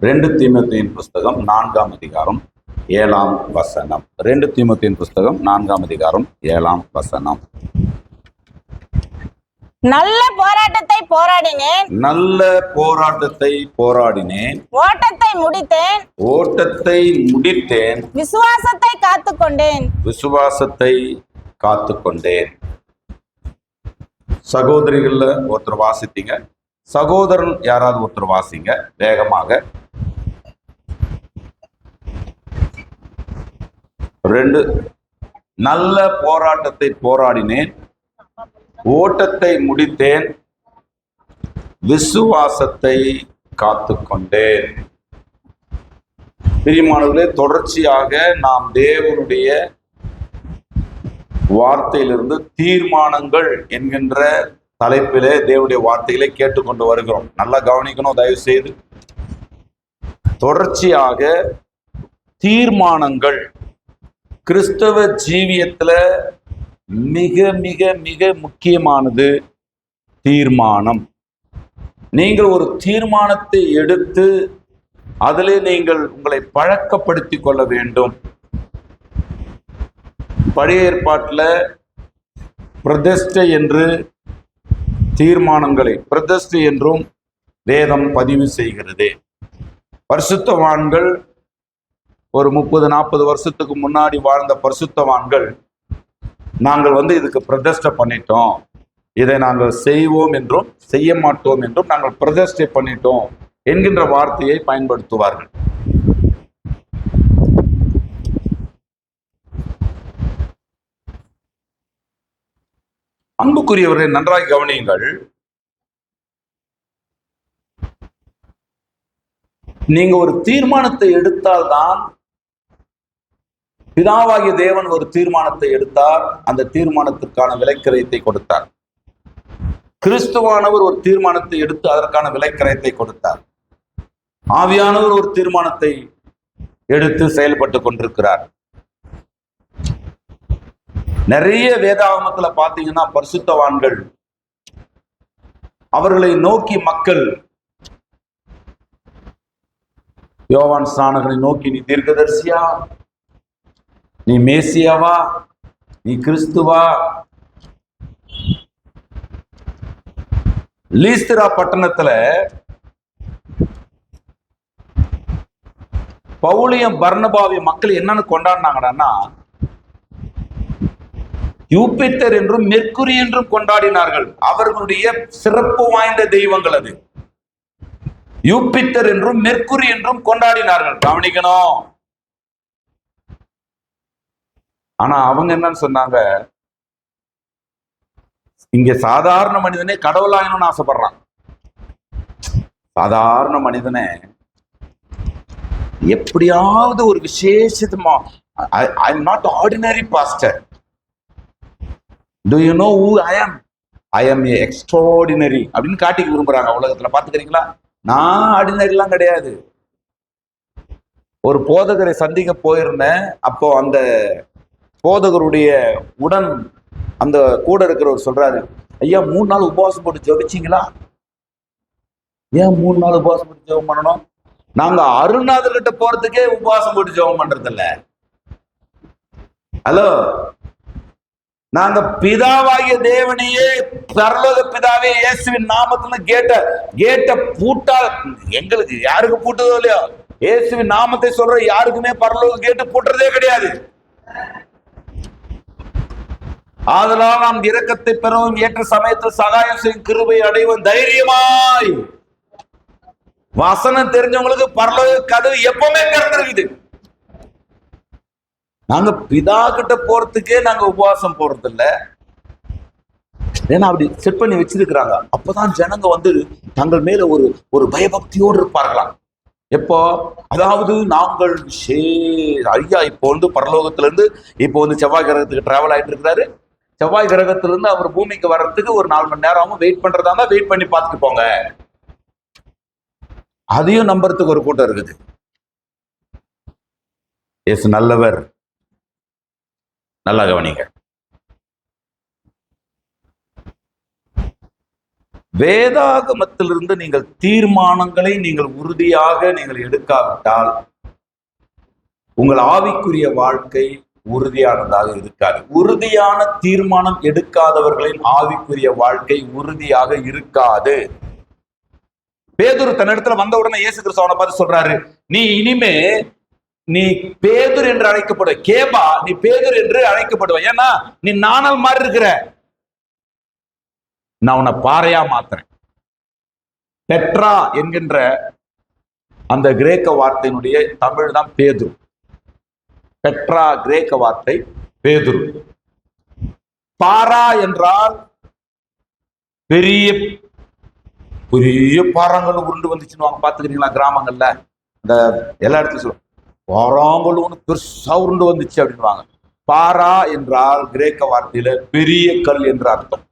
2 தீமோத்தேயுவின் புஸ்தகம் 4ஆம் அதிகாரம் 7ஆம் வசனம். 2 தீமோத்தேயுவின் புஸ்தகம் 4ஆம் அதிகாரம் 7ஆம் வசனம். நல்ல போராட்டத்தை போராடினேன், நல்ல போராட்டத்தை போராடினேன், ஓட்டத்தை முடித்தேன், ஓட்டத்தை முடித்தேன், விசுவாசத்தை காத்துக்கொண்டேன். விசுவாசத்தை காத்துக்கொண்டேன். சகோதரிகள்ல ஒருத்தர் வாசித்தீங்க, சகோதரன் யாராவது ஒருத்தர் வாசிங்க வேகமாக. 2 நல்ல போராட்டத்தை போராடினேன், ஓட்டத்தை முடித்தேன், விசுவாசத்தை காத்துக்கொண்டேன். பிரியமானவர்களே, தொடர்ச்சியாக நாம் தேவனுடைய வார்த்தையிலிருந்து தீர்மானங்கள் என்கின்ற தலைப்பிலே தேவனுடைய வார்த்தைகளை கேட்டுக்கொண்டு வருகிறோம். நல்லா கவனிக்கணும் தயவு செய்து. தொடர்ச்சியாக தீர்மானங்கள் கிறிஸ்தவ ஜீவியத்துல மிக மிக மிக முக்கியமானது. தீர்மானம். நீங்கள் ஒரு தீர்மானத்தை எடுத்து அதிலே நீங்கள் உங்களை பழக்கப்படுத்தி கொள்ள வேண்டும். பழைய ஏற்பாட்டில் பிரதிஷ்டை என்று தீர்மானங்களை பிரதிஷ்டை என்றும் வேதம் பதிவு செய்கிறது. பரிசுத்தவான்கள் ஒரு 30-40 வருஷத்துக்கு முன்னாடி வாழ்ந்த பரிசுத்தவான்கள், நாங்கள் இதுக்கு பிரதிஷ்டை பண்ணிட்டோம், இதை நாங்கள் செய்வோம் என்றும் செய்ய மாட்டோம் என்றும் நாங்கள் பிரதிஷ்டை பண்ணிட்டோம் என்கின்ற வார்த்தையை பயன்படுத்துவார்கள். அன்புக்குரியவரை நன்றாய் கவனியுங்கள். நீங்க ஒரு தீர்மானத்தை எடுத்தால்தான், பிதாவாகிய தேவன் ஒரு தீர்மானத்தை எடுத்தார், அந்த தீர்மானத்திற்கான விலைக்கிரயத்தை கொடுத்தார். கிறிஸ்துவானவர் ஒரு தீர்மானத்தை எடுத்து அதற்கான விலைக்கிரயத்தை கொடுத்தார். ஆவியானவர் ஒரு தீர்மானத்தை எடுத்து செயல்பட்டு கொண்டிருக்கிறார். நிறைய வேதாகமத்துல பாத்தீங்கன்னா பரிசுத்தவான்கள், அவர்களை நோக்கி மக்கள், யோவான் ஸ்நானகனை நோக்கி, நீ தீர்க்கதரிசியா, நீ மேசியாவா, நீ கிறிஸ்துவா? லீஸ்திரா பட்டணத்துல பவுலியம் பர்னபாவிய மக்கள் என்னன்னு கொண்டாடினாங்கன்னா, யூபிட்டர் என்றும் மெர்க்குரி என்றும் கொண்டாடினார்கள். அவர்களுடைய சிறப்பு வாய்ந்த தெய்வங்கள் அது. யூபிட்டர் என்றும் மெர்க்குரி என்றும் கொண்டாடினார்கள். கவனிக்கணும். ஆனா அவங்க என்னன்னு சொன்னாங்க, இங்க சாதாரண மனிதனே கடவுளாகணும்னு ஆசைப்படுறான். சாதாரண மனிதனே எப்படியாவது ஒரு விசேஷமா, I am not ordinary pastor. Do you know who I am? I am a extraordinary அப்படின்னு காட்டிக்க விரும்புறாங்க உலகத்துல. பாத்துக்கிறீங்களா? நான் ஆர்டினரிலாம் கிடையாது. ஒரு போதகரை சந்திக்க போயிருந்தேன். அப்போ அந்த போதகருடைய உடன் அந்த கூட இருக்கிறவர் சொல்றாரு, ஐயா 3 நாள் உபவாசம் போட்டு ஜெபிச்சீங்களா? ஏன் 3 நாள் உபவாசம் போட்டு ஜெபம் பண்ணணும்? நாங்க அருணாதர் கிட்ட போறதுக்கே உபவாசம் போட்டு ஜெபம் பண்றது இல்ல. ஹலோ, நாங்க பிதாவாகிய தேவனையே, பரலோக பிதாவே இயேசுவின் நாமத்துல கேட்ட பூட்டா, எங்களுக்கு யாருக்கு பூட்டுதோ இல்லையோ, இயேசுவின் நாமத்தை சொல்ற யாருக்குமே பரலோக கேட்டு பூட்டுறதே கிடையாது. ஆதலால் நாம் இரக்கத்தை பெறவும் ஏற்ற சமயத்தில் சகாயம் செய்யும் கிருபை அடைவோம் தைரியமாய். வசனம் தெரிஞ்சவங்களுக்கு பரலோக கதவு எப்பவுமே திறந்திருக்குது. நாங்க பிதா கிட்ட போறதுக்கே நாங்க உபவாசம் போறது இல்ல. ஏன்னா அப்படி செட் பண்ணி வச்சிருக்கிறாங்க. அப்பதான் ஜனங்க தங்கள் மேல ஒரு பயபக்தியோடு இருப்பார்களாம். எப்போ? அதாவது நாங்கள் ஐயா இப்போ பரலோகத்துல இருந்து இப்போ செவ்வாய் கிரகத்துக்கு டிராவல் ஆயிட்டு இருக்கிறாரு. செவ்வாய் கிரகத்துல இருந்து அவர் பூமிக்கு வர்றதுக்கு ஒரு 4 மணி நேரம் வெயிட் பண்றதா இருந்தா வெயிட் பண்ணி பார்த்துட்டு போங்க. அதையும் நம்புறதுக்கு ஒரு கூட்டம் இருக்குது. இயேசு நல்லவர். நல்லா கவனிங்க. வேதாகமத்திலிருந்து நீங்கள் தீர்மானங்களை நீங்கள் உறுதியாக நீங்கள் எடுக்காவிட்டால் உங்கள் ஆவிக்குரிய வாழ்க்கை உறுதியானதாக இருக்காது. உறுதியான தீர்மானம் எடுக்காதவர்களின் ஆவிக்குரிய வாழ்க்கை உறுதியாக இருக்காது. பேதுரு தன்னிடத்துல வந்த உடனே இயேசு கிறிஸ்து அவனை பார்த்து சொல்றாரு, நீ இனிமே நீ பேதுரு என்று அழைக்கப்படுவ, கேபா நீ பேதுரு என்று அழைக்கப்படுவ. ஏன்னா நீ நாணல் மாதிரி இருக்கிற, நான் உன்னை பாறையா மாத்துறேன். பெட்ரா என்கின்ற அந்த கிரேக்க வார்த்தையினுடைய தமிழ் தான் பேதுரு. பெட்ரா கிரேக்க வார்த்தை பேதுரு. பாரா என்றால் பெரிய பெரிய பாறாங்கல் உருண்டு வந்துச்சுன்னு வாங்க பாத்துக்கிறீங்களா? கிராமங்கள்ல இந்த எல்லா இடத்துலயும் சொல்லுவாங்க, பாறாங்கல் ஒன்று பெருசா உருண்டு வந்துச்சு அப்படின்வாங்க. பாரா என்றால் கிரேக்க வார்த்தையில பெரிய கல் என்ற அர்த்தம்.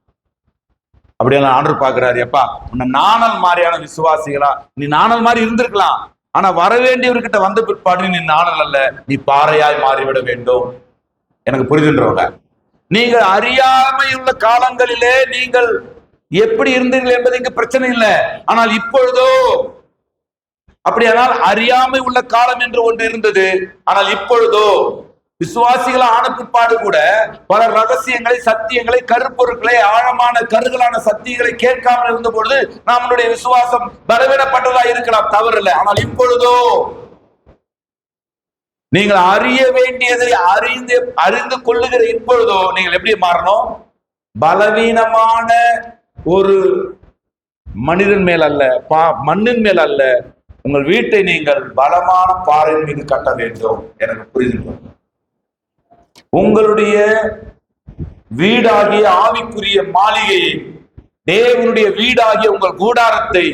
அப்படியே ஆண்டவர் பாக்குறாரு, எப்பா உன்னை நாணல் மாதிரியான விசுவாசிகளா, நீ நாணல் மாதிரி இருந்திருக்கலாம், ஆனா வரவேண்டியவர்கிட்ட வந்த பிற்பாடு நீ நாணல் அல்ல, நீ பாறையாய் மாறிவிட வேண்டும். எனக்கு புரிதுன்றவங்க, நீங்கள் அறியாமை உள்ள காலங்களிலே நீங்கள் எப்படி இருந்தீர்கள் என்பது இங்கு பிரச்சனை இல்லை. ஆனால் இப்பொழுதோ அப்படியானால் அறியாமை உள்ள காலம் என்று ஒன்று இருந்தது. ஆனால் இப்பொழுதோ விசுவாசிகள் ஆன பிற்பாடு கூட பல ரகசியங்களை, சத்தியங்களை, கருப்பொருட்களை, ஆழமான கருகலான சத்தியங்களை கேட்காமல் இருந்த பொழுது நம்முடைய விசுவாசம் பலவீனப்பட்டதா இருக்கலாம், தவறில்லை. ஆனால் இப்பொழுதோ நீங்கள் அறிய வேண்டியதை அறிந்து கொள்ளுகிற இப்பொழுதோ நீங்கள் எப்படி மாறணும்? பலவீனமான ஒரு மனிதன் மேல் அல்ல, மண்ணின் மேல் அல்ல, உங்கள் வீட்டை நீங்கள் பலமான பாறையின் மீது கட்ட வேண்டும். எனக்கு புரியுது. உங்களுடைய வீடாகிய ஆவிக்குரிய மாளிகையை, தேவனுடைய வீடாகிய உங்கள் கூடாரத்தை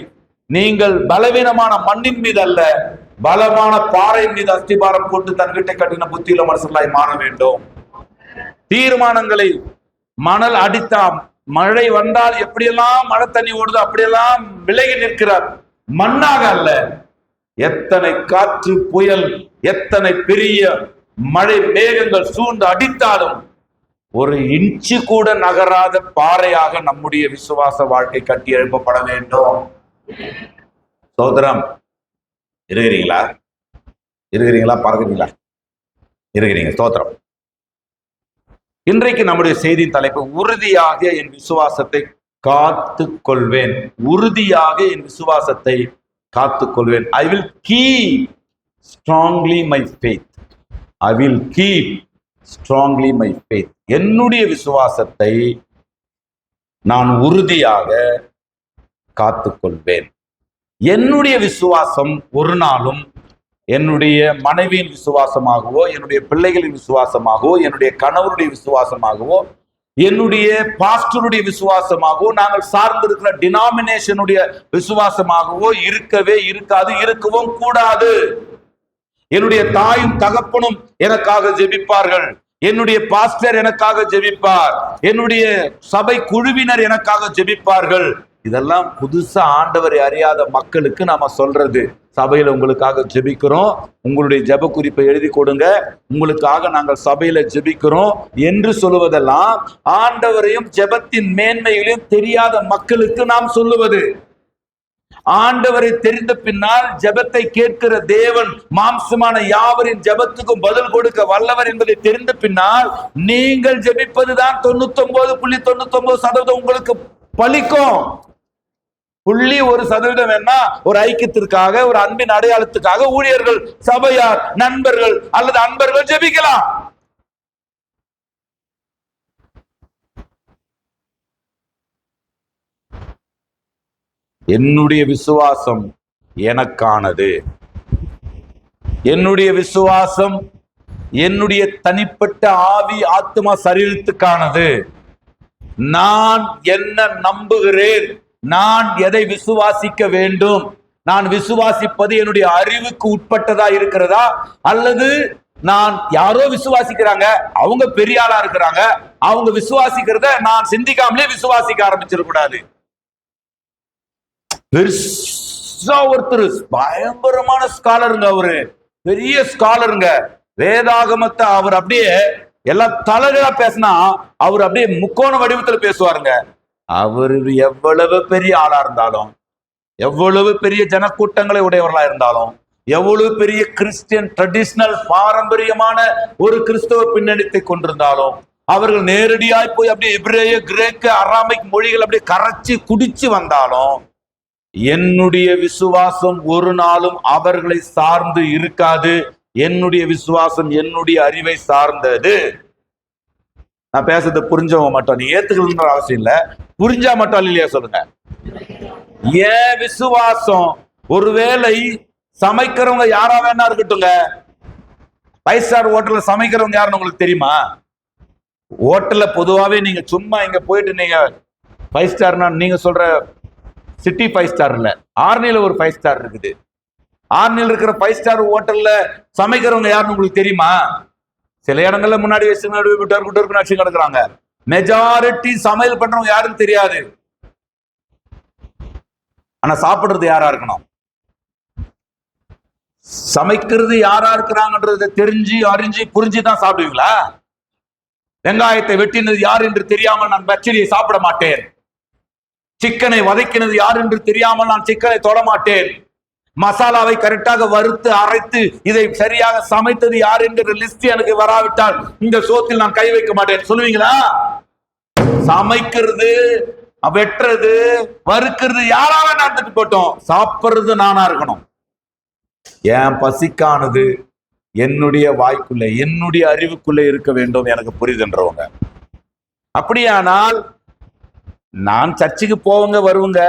நீங்கள் பலவீனமான மண்ணின் மீது அல்ல, பலமான பாறையின் மீது அஸ்திபாரம் போட்டு தன் வீட்டை கட்டின புத்தியுள்ள மனுஷர்களாய் மாற வேண்டும். தீர்மானங்களை மணல் அடித்தாம், மழை வந்தால் எப்படியெல்லாம் மழை தண்ணி ஓடுதோ அப்படியெல்லாம் விலகி நிற்கிறார், மண்ணாக அல்ல. எத்தனை காற்று, புயல், எத்தனை பெரிய மழை மேகங்கள் சூழ்ந்து அடித்தாலும் ஒரு இன்ச்சு கூட நகராத பாறையாக நம்முடைய விசுவாச வாழ்க்கை கட்டி எழுப்பப்பட வேண்டும். சோதரம் இருக்கிறீங்களா? பார்க்கிறீங்களா? இருக்கிறீங்க. ஸ்தோத்திரம். இன்றைக்கு நம்முடைய செய்தியின் தலைப்பு, உறுதியாக என் விசுவாசத்தை காத்து கொள்வேன். உறுதியாக என் விசுவாசத்தை காத்து கொள்வேன். I will keep strongly my faith. I will keep strongly my faith. என்னுடைய விசுவாசத்தை நான் உறுதியாக காத்து கொள்வேன். என்னுடைய விசுவாசம் ஒரு நாளும் என்னுடைய மனைவியின் விசுவாசமாகவோ, என்னுடைய பிள்ளைகளின் விசுவாசமாகவோ, என்னுடைய கணவருடைய விசுவாசமாகவோ, என்னுடைய பாஸ்டருடைய விசுவாசமாகவோ, நாங்கள் சார்ந்திருக்கிற டினாமினேஷனுடைய விசுவாசமாகவோ இருக்கவே இருக்காது, இருக்கவும் கூடாது. என்னுடைய தாயும் தகப்பனும் எனக்காக ஜெபிப்பார்கள், என்னுடைய பாஸ்டர் எனக்காக ஜெபிப்பார், என்னுடைய சபை குழுவினர் எனக்காக ஜெபிப்பார்கள். இதெல்லாம் புதுசா ஆண்டவரை அறியாத மக்களுக்கு நாம சொல்றது. சபையில உங்களுக்காக ஜெபிக்கிறோம், உங்களுடைய ஜெப குறிப்பை எழுதி கொடுங்க, உங்களுக்காக நாங்கள் சபையில ஜெபிக்கிறோம் என்று சொல்லுவதெல்லாம் ஆண்டவரையும் ஜெபத்தின் மேன்மைகளையும் தெரியாத மக்களுக்கு நாம் சொல்லுவது. ஆண்டவரை தெரிந்த பின்னால் ஜெபத்தை கேட்கிற தேவன் மாம்சமான யாவரின் ஜெபத்துக்கும் பதில் கொடுக்க வல்லவர் என்பதை தெரிந்த பின்னால் நீங்கள் ஜெபிப்பதுதான் 99.99% உங்களுக்கு பலிக்கும். 1% வேணா ஒரு ஐக்கியத்திற்காக, ஒரு அன்பின் அடையாளத்துக்காக ஊழியர்கள், சபையார், நண்பர்கள் அல்லது அன்பர்கள் ஜெபிக்கலாம். என்னுடைய விசுவாசம் எனக்கானது. என்னுடைய விசுவாசம் என்னுடைய தனிப்பட்ட ஆவி, ஆத்மா, சரீரத்துக்கானது. நான் என்ன நம்புகிறேன், நான் எதை விசுவாசிக்க வேண்டும், நான் விசுவாசிப்பது என்னுடைய அறிவுக்கு உட்பட்டதா இருக்கிறதா, அல்லது நான் யாரோ விசுவாசிக்கிறாங்க, அவங்க பெரிய ஆளா இருக்கிறாங்க, அவங்க விசுவாசிக்கிறத நான் சிந்திக்காமலே விசுவாசிக்க ஆரம்பிச்சிடக்கூடாது. ஒருத்தர் பயங்கரமான ஸ்காலருங்க, அவரு பெரிய ஸ்காலருங்க, வேதாகமத்தை அவர் அப்படியே எல்லாம் தலைகளா பேசினா அவர் அப்படியே முக்கோண வடிவத்துல பேசுவாருங்க. அவர் எவ்வளவு பெரிய ஆளா இருந்தாலும், எவ்வளவு பெரிய ஜனக்கூட்டங்களை உடையவர்களா இருந்தாலும், எவ்வளவு பெரிய கிறிஸ்டியன் ட்ரெடிஷனல் பாரம்பரியமான ஒரு கிறிஸ்தவ பின்னணித்தை கொண்டிருந்தாலும், அவர்கள் நேரடியாய் போய் அப்படியே எபிரேய, கிரேக்க, அராமிக் மொழிகள் அப்படியே கரைச்சி குடிச்சு வந்தாலும், என்னுடைய விசுவாசம் ஒரு நாளும் அவர்களை சார்ந்து இருக்காது. என்னுடைய விசுவாசம் என்னுடைய அறிவை சார்ந்தது. நான் பேசுறத புரிஞ்சவங்க மட்டும், நீ ஏத்துக்கணும்ன்ற அவசியம் இல்ல, புரிஞ்சா மட்டும் இல்லையா சொல்லுங்க. ஏன் விசுவாசம், ஒருவேளை சமைக்கிறவங்க யாரா வேணா இருக்கட்டுங்க, 5 ஸ்டார் ஹோட்டல்ல சமைக்கிறவங்க யாருன்னு உங்களுக்கு தெரியுமா? ஹோட்டல்ல பொதுவாவே நீங்க சும்மா இங்க போயிட்டு நீங்க 5 ஸ்டார்னா நீங்க சொல்ற சிட்டி 5 ஸ்டார் இல்ல, ஆர்னில ஒரு 5 ஸ்டார் இருக்குது. ஆர்னில் இருக்கிற 5 ஸ்டார் ஹோட்டல்ல சமைக்கிறவங்க யாருன்னு உங்களுக்கு தெரியுமா? சில இடங்கள்ல முன்னாடி வச்சு நடிச்சு கிடக்குறாங்க. மெஜாரிட்டி சமையல் பண்றவங்க யாருன்னு தெரியாது. ஆனா சாப்பிடுறது யாரா இருக்கணும்? சமைக்கிறது யாரா இருக்கிறாங்கன்றத தெரிஞ்சு அறிஞ்சு புரிஞ்சுதான் சாப்பிடுவீங்களா? வெங்காயத்தை வெட்டினது யார் என்று தெரியாமல் நான் பச்சடியை சாப்பிட மாட்டேன். சிக்கனை வதக்கினது யார் என்று தெரியாமல் நான் சிக்கனை தொட மாட்டேன். மசாலாவை கரெக்டாக வறுத்து அரைத்து இதை சரியாக சமைத்தது யார் என்கிற லிஸ்ட் எனக்கு வராவிட்டால் இந்த சோத்தில் நான் கை வைக்க மாட்டேன் சொல்லுவீங்களா? சமைக்கிறது, வெட்டுறது, வறுக்கிறது யாராவது நடந்துட்டு போட்டோம், சாப்பிடுறது நானா இருக்கணும். என் பசிக்கானது என்னுடைய வாய்க்குள்ள, என்னுடைய அறிவுக்குள்ள இருக்க வேண்டும், எனக்கு புரியுதுன்றவங்க. அப்படியானால் நான் சர்ச்சுக்கு போவங்க வருவங்க,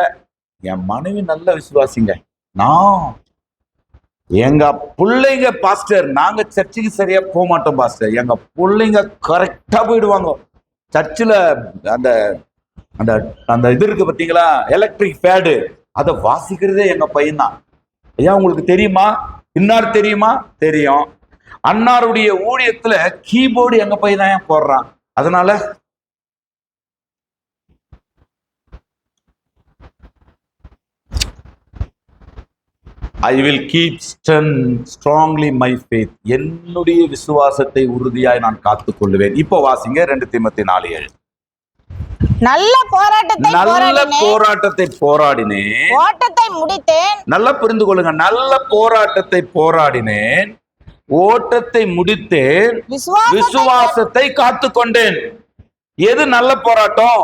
என் மனைவி நல்ல விசுவாசிங்க, நான் எங்க பிள்ளைங்க பாஸ்டர் நாங்க சர்ச்சுக்கு சரியா போக மாட்டோம் பாஸ்டர், எங்க பிள்ளைங்க கரெக்டா போயிடுவாங்க. சர்ச்சில் அந்த அந்த அந்த இது இருக்கு பார்த்தீங்களா, எலக்ட்ரிக் பேடு, அதை வாசிக்கிறதே எங்க பையன் தான். ஐயா உங்களுக்கு தெரியுமா? இன்னார் தெரியுமா? தெரியும். அன்னாருடைய ஊழியத்துல கீபோர்டு எங்க பையன் தான் போடுறான். அதனால I will keep strongly my faith. என்னுடைய விசுவாசத்தை உறுதியாய் நான் காத்துக் கொள்ளுவேன். இப்போ வாசிங்க 2 தீமோத்தேயு 4:7. நல்ல போராட்டத்தை போராடினேன், ஓட்டத்தை முடித்தேன். நல்லா புரிந்து கொள்ளுங்க, நல்ல போராட்டத்தை போராடினேன், ஓட்டத்தை முடித்தேன், விசுவாசத்தை காத்துக்கொண்டேன். எது நல்ல போராட்டம்?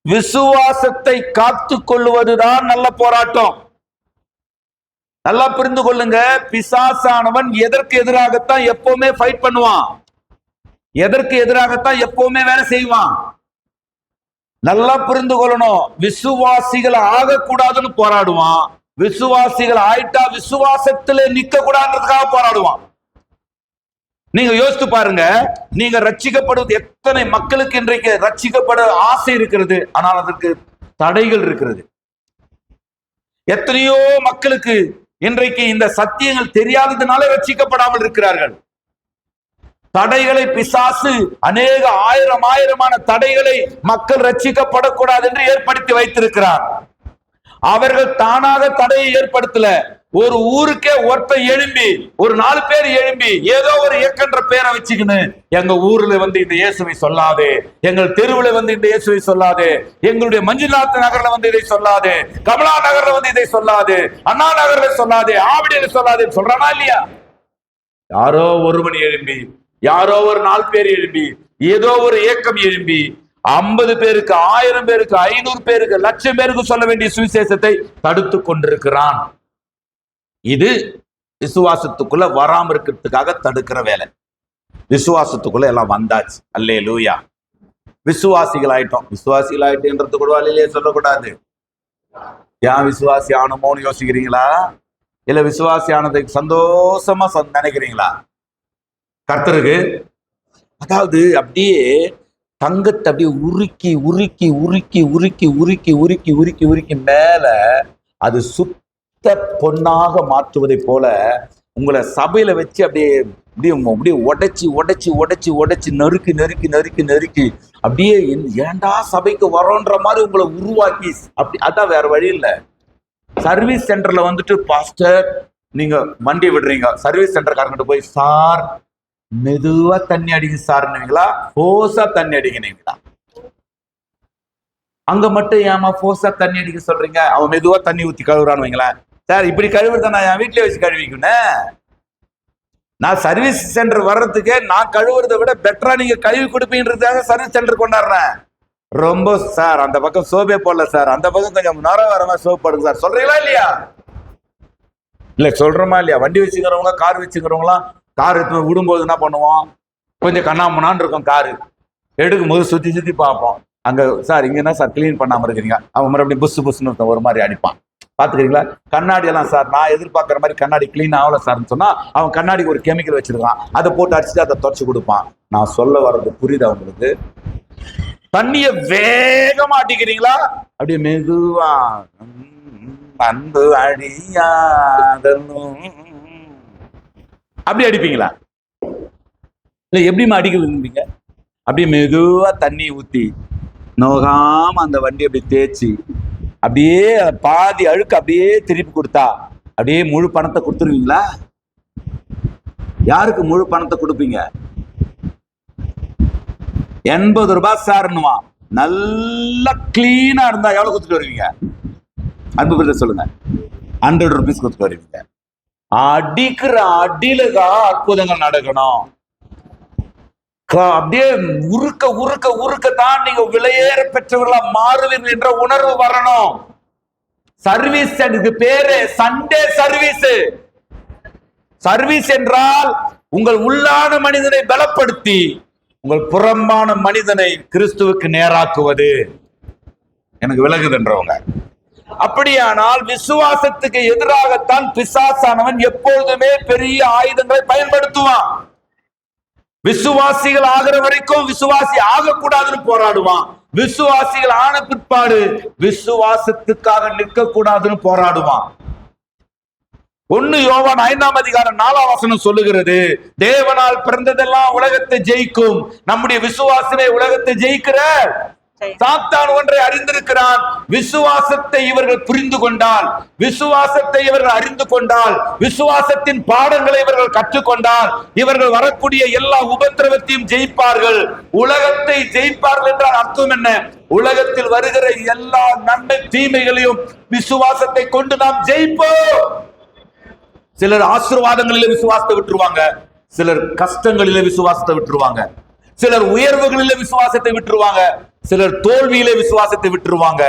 விசுவாசத்தை காத்துக் கொள்வதுதான் நல்ல போராட்டம். நல்லா புரிந்து கொள்ளுங்க, பிசாசானவன் எதற்கு எதிராகத்தான் எப்பவுமே ஃபைட் பண்ணுவான், எதற்கு எதிராகத்தான் எப்பவுமே வேலை செய்வான். நல்லா புரிந்து கொள்ளணும், விசுவாசிகள் ஆகக்கூடாதுன்னு போராடுவான், விசுவாசிகள் ஆயிட்டா விசுவாசத்திலே நிக்க கூடாதுன்றதுக்காக போராடுவான். நீங்க யோசித்து பாருங்க, நீங்க ரட்சிக்கப்படுவது எத்தனை மக்களுக்கு இன்றைக்கு ரட்சிக்கப்பட ஆசை இருக்கிறது, ஆனால் அதற்கு தடைகள் இருக்கிறது. எத்தனையோ மக்களுக்கு இன்றைக்கு இந்த சத்தியங்கள் தெரியாததுனால ரட்சிக்கப்படாமல் இருக்கிறார்கள். தடைகளை பிசாசு அநேக ஆயிரமான தடைகளை மக்கள் ரட்சிக்கப்படக்கூடாது என்று ஏற்படுத்தி வைத்திருக்கிறார். அவர்கள் தானாக தடையை ஏற்படுத்தல, ஒரு ஊருக்கே ஒருத்தர் எழும்பி, ஒரு 4 பேர் எழும்பி ஏதோ ஒரு இயக்கன்ற பேரை வச்சுக்கின்னு, எங்க ஊர்ல வந்து இந்த இயேசுவை சொல்லாதே, எங்கள் தெருவுல வந்து இந்த இயேசுவை சொல்லாதே, எங்களுடைய மஞ்சுநாத் நகர்ல வந்து இதை சொல்லாதே, கமலா நகர்ல வந்து இதை சொல்லாதே, அண்ணா நகர்ல சொல்லாதே, ஆவடியில சொல்லாதே சொல்றானா இல்லையா? யாரோ ஒருவன் எழும்பி, யாரோ ஒரு 4 பேர் எழும்பி, ஏதோ ஒரு இயக்கம் எழும்பி 50 பேருக்கு, 1000 பேருக்கு, 500 பேருக்கு, 1,00,000 பேருக்கு சொல்ல வேண்டிய சுவிசேஷத்தை தடுத்து கொண்டிருக்கிறான். இது விசுவாசத்துக்குள்ள வராம இருக்கிறதுக்காக தடுக்கிற வேலை. விசுவாசத்துக்குள்ள எல்லாம் வந்தாச்சு, அல்லேலூயா. விசுவாசிகள் ஆயிட்டோம். விசுவாசிகள் ஆயிட்டேன்றது கூட இல்லையே சொல்லக்கூடாது. ஏன் விசுவாசி ஆனமோன்னு யோசிக்கிறீங்களா? இல்ல விசுவாசி ஆனதுக்கு சந்தோஷமா நினைக்கிறீங்களா? கர்த்தருக்கு அதாவது அப்படியே தங்கத்தை அப்படியே உருக்கி உருக்கி உருக்கி உருக்கி உருக்கி உருக்கி உருக்கி உருக்கி மேல அது சுத்த பொன்னாக மாற்றுவதை போல உங்களை சபையில வச்சு அப்படியே அப்படியே அப்படியே உடைச்சி உடைச்சி உடைச்சி உடைச்சி நறுக்கி நறுக்கி நறுக்கி நறுக்கி அப்படியே ஏண்டா சபைக்கு வரோன்ற மாதிரி உங்களை உருவாக்கி அப்படி. அதான் வேற வழி இல்லை. சர்வீஸ் சென்டர்ல வந்துட்டு பாஸ்டர் நீங்க வண்டி விடுறீங்க, சர்வீஸ் சென்டர்காரங்கிட்ட போய் சார் மெதுவா தண்ணி அடிங்க சார்னுவீங்களா, போசா தண்ணி அடிக்கிறீங்களா? அங்க மட்டும் ஏமா போர்ஸா தண்ணி அடிக்க சொல்றீங்க? அவன் மெதுவா தண்ணி ஊத்தி கழுவுறான்னு வைங்களேன். சார் இப்படி கழுவுறத நான் என் வீட்லயே வச்சு கழுவிக்கணும். நான் சர்வீஸ் சென்டர் வர்றதுக்கே நான் கழுவுறதை விட பெட்டரா நீங்க கழுவி கொடுப்பீங்கன்றதுக்காக சர்வீஸ் சென்டர் கொண்டாடுறேன். ரொம்ப சார் அந்த பக்கம் சோப்பே போடல சார், அந்த பக்கம் கொஞ்சம் நேரம் வர மாதிரி சோப் போடுங்க சார், சொல்றீங்களா இல்லையா? இல்ல சொல்றோமா இல்லையா? வண்டி வச்சுக்கிறவங்க கார் வச்சுக்கிறவங்களாம் கார் எடுத்து விடும்போது என்ன பண்ணுவோம், கொஞ்சம் கண்ணாமண்ணான்னு இருக்கும் காரு, எடுக்கும் போது சுத்தி சுத்தி பார்ப்போம். அங்க சார் இங்க என்ன சார் கிளீன் பண்ணாம இருக்கிறீங்க, அவன் மறுபடியும் புஸ் புஸ்ன்னு ஒரு மாதிரி அடிப்பான். பாத்துக்கிறீங்களா? கண்ணாடி எல்லாம் சார் நான் எதிர்பார்க்குற மாதிரி கண்ணாடி கிளீன் ஆகல சார்ன்னு சொன்னா அவன் கண்ணாடிக்கு ஒரு கெமிக்கல் வச்சிருக்கான், அதை போட்டு அடிச்சுட்டு அதை தொடச்சு கொடுப்பான். நான் சொல்ல வர்றது புரியுதா உங்களுக்கு? தண்ணிய வேகமா அடிக்கிறீங்களா, அப்படியே மெதுவா அன்பு அடியாதலும் அப்படி அடிப்பீங்களா? இல்ல எப்படிமா அடிக்க விரும்புறீங்க? அப்படியே மெதுவா தண்ணி ஊத்தி நோகாம அந்த வண்டி அப்படி தேய்ச்சி அப்படியே பாதி அழுக்கு அப்படியே திருப்பி கொடுத்தா அப்படியே முழு பணத்தை கொடுத்துருவீங்களா? யாருக்கு முழு பணத்தை கொடுப்பீங்க? 80 ரூபாய் சார்னுவா, நல்லா கிளீனா இருந்தா எவ்வளவு கொடுத்துட்டு வருவீங்க? அன்பு பிரதர் சொல்லுங்க. 100 rupees கொடுத்துட்டு வருவீங்க. அடிக்கிற அடியிலதான் அற்புதங்கள் நடக்கணும். அப்படியே உருக்க உருக்க உருக்கத்தான் நீங்க விலையேற பெற்றவர்களா மாறுவீர்கள் என்ற உணர்வு வரணும். சர்வீஸ் சென்டருக்கு பேரு சண்டே சர்வீஸ். சர்வீஸ் என்றால் உங்கள் உள்ளான மனிதனை பலப்படுத்தி உங்கள் புறம்பான மனிதனை கிறிஸ்துவுக்கு நேராக்குவது. எனக்கு விலகுதுன்றவங்க. அப்படியானால் விசுவாசத்துக்கு எதிராகத்தான் பிசாசானவன் எப்பொழுதுமே பெரிய ஆயுதங்களை பயன்படுத்துவான். விசுவாசிகள் ஆகிற வரைக்கும் விசுவாசி ஆகக்கூடாதுன்னு போராடுவான். விசுவாசிகள் ஆன பிற்பாடு விசுவாசத்துக்காக நிற்க கூடாதுன்னு போராடுவான். 1 யோவான் 5ஆம் அதிகாரம் 4ஆம் வசனம் சொல்லுகிறது, தேவனால் பிறந்ததெல்லாம் உலகத்தை ஜெயிக்கும், நம்முடைய விசுவாசமே உலகத்தை ஜெயிக்கிற. சாத்தான் ஒன்றை அறிந்திருக்கிறான், விசுவாசத்தை இவர்கள் புரிந்து கொண்டால், விசுவாசத்தை இவர்கள் அறிந்து கொண்டால், விசுவாசத்தின் பாடங்களை இவர்கள் கற்றுக்கொண்டால் இவர்கள் வரக்கூடிய எல்லா உபத்திரவத்தையும் ஜெயிப்பார்கள். உலகத்தை ஜெயிப்பார்கள் என்றால் அர்த்தம் என்ன? உலகத்தில் வருகிற எல்லா நன்மை தீமைகளையும் விசுவாசத்தை கொண்டு நாம் ஜெயிப்போம். சிலர் ஆசீர்வாதங்களிலே விசுவாசத்தை விட்டுருவாங்க, சிலர் கஷ்டங்களிலே விசுவாசத்தை விட்டுருவாங்க, சிலர் உயர்வுகளிலே விசுவாசத்தை விட்டுருவாங்க, சிலர் தோல்வியிலே விசுவாசத்தை விட்டுருவாங்க.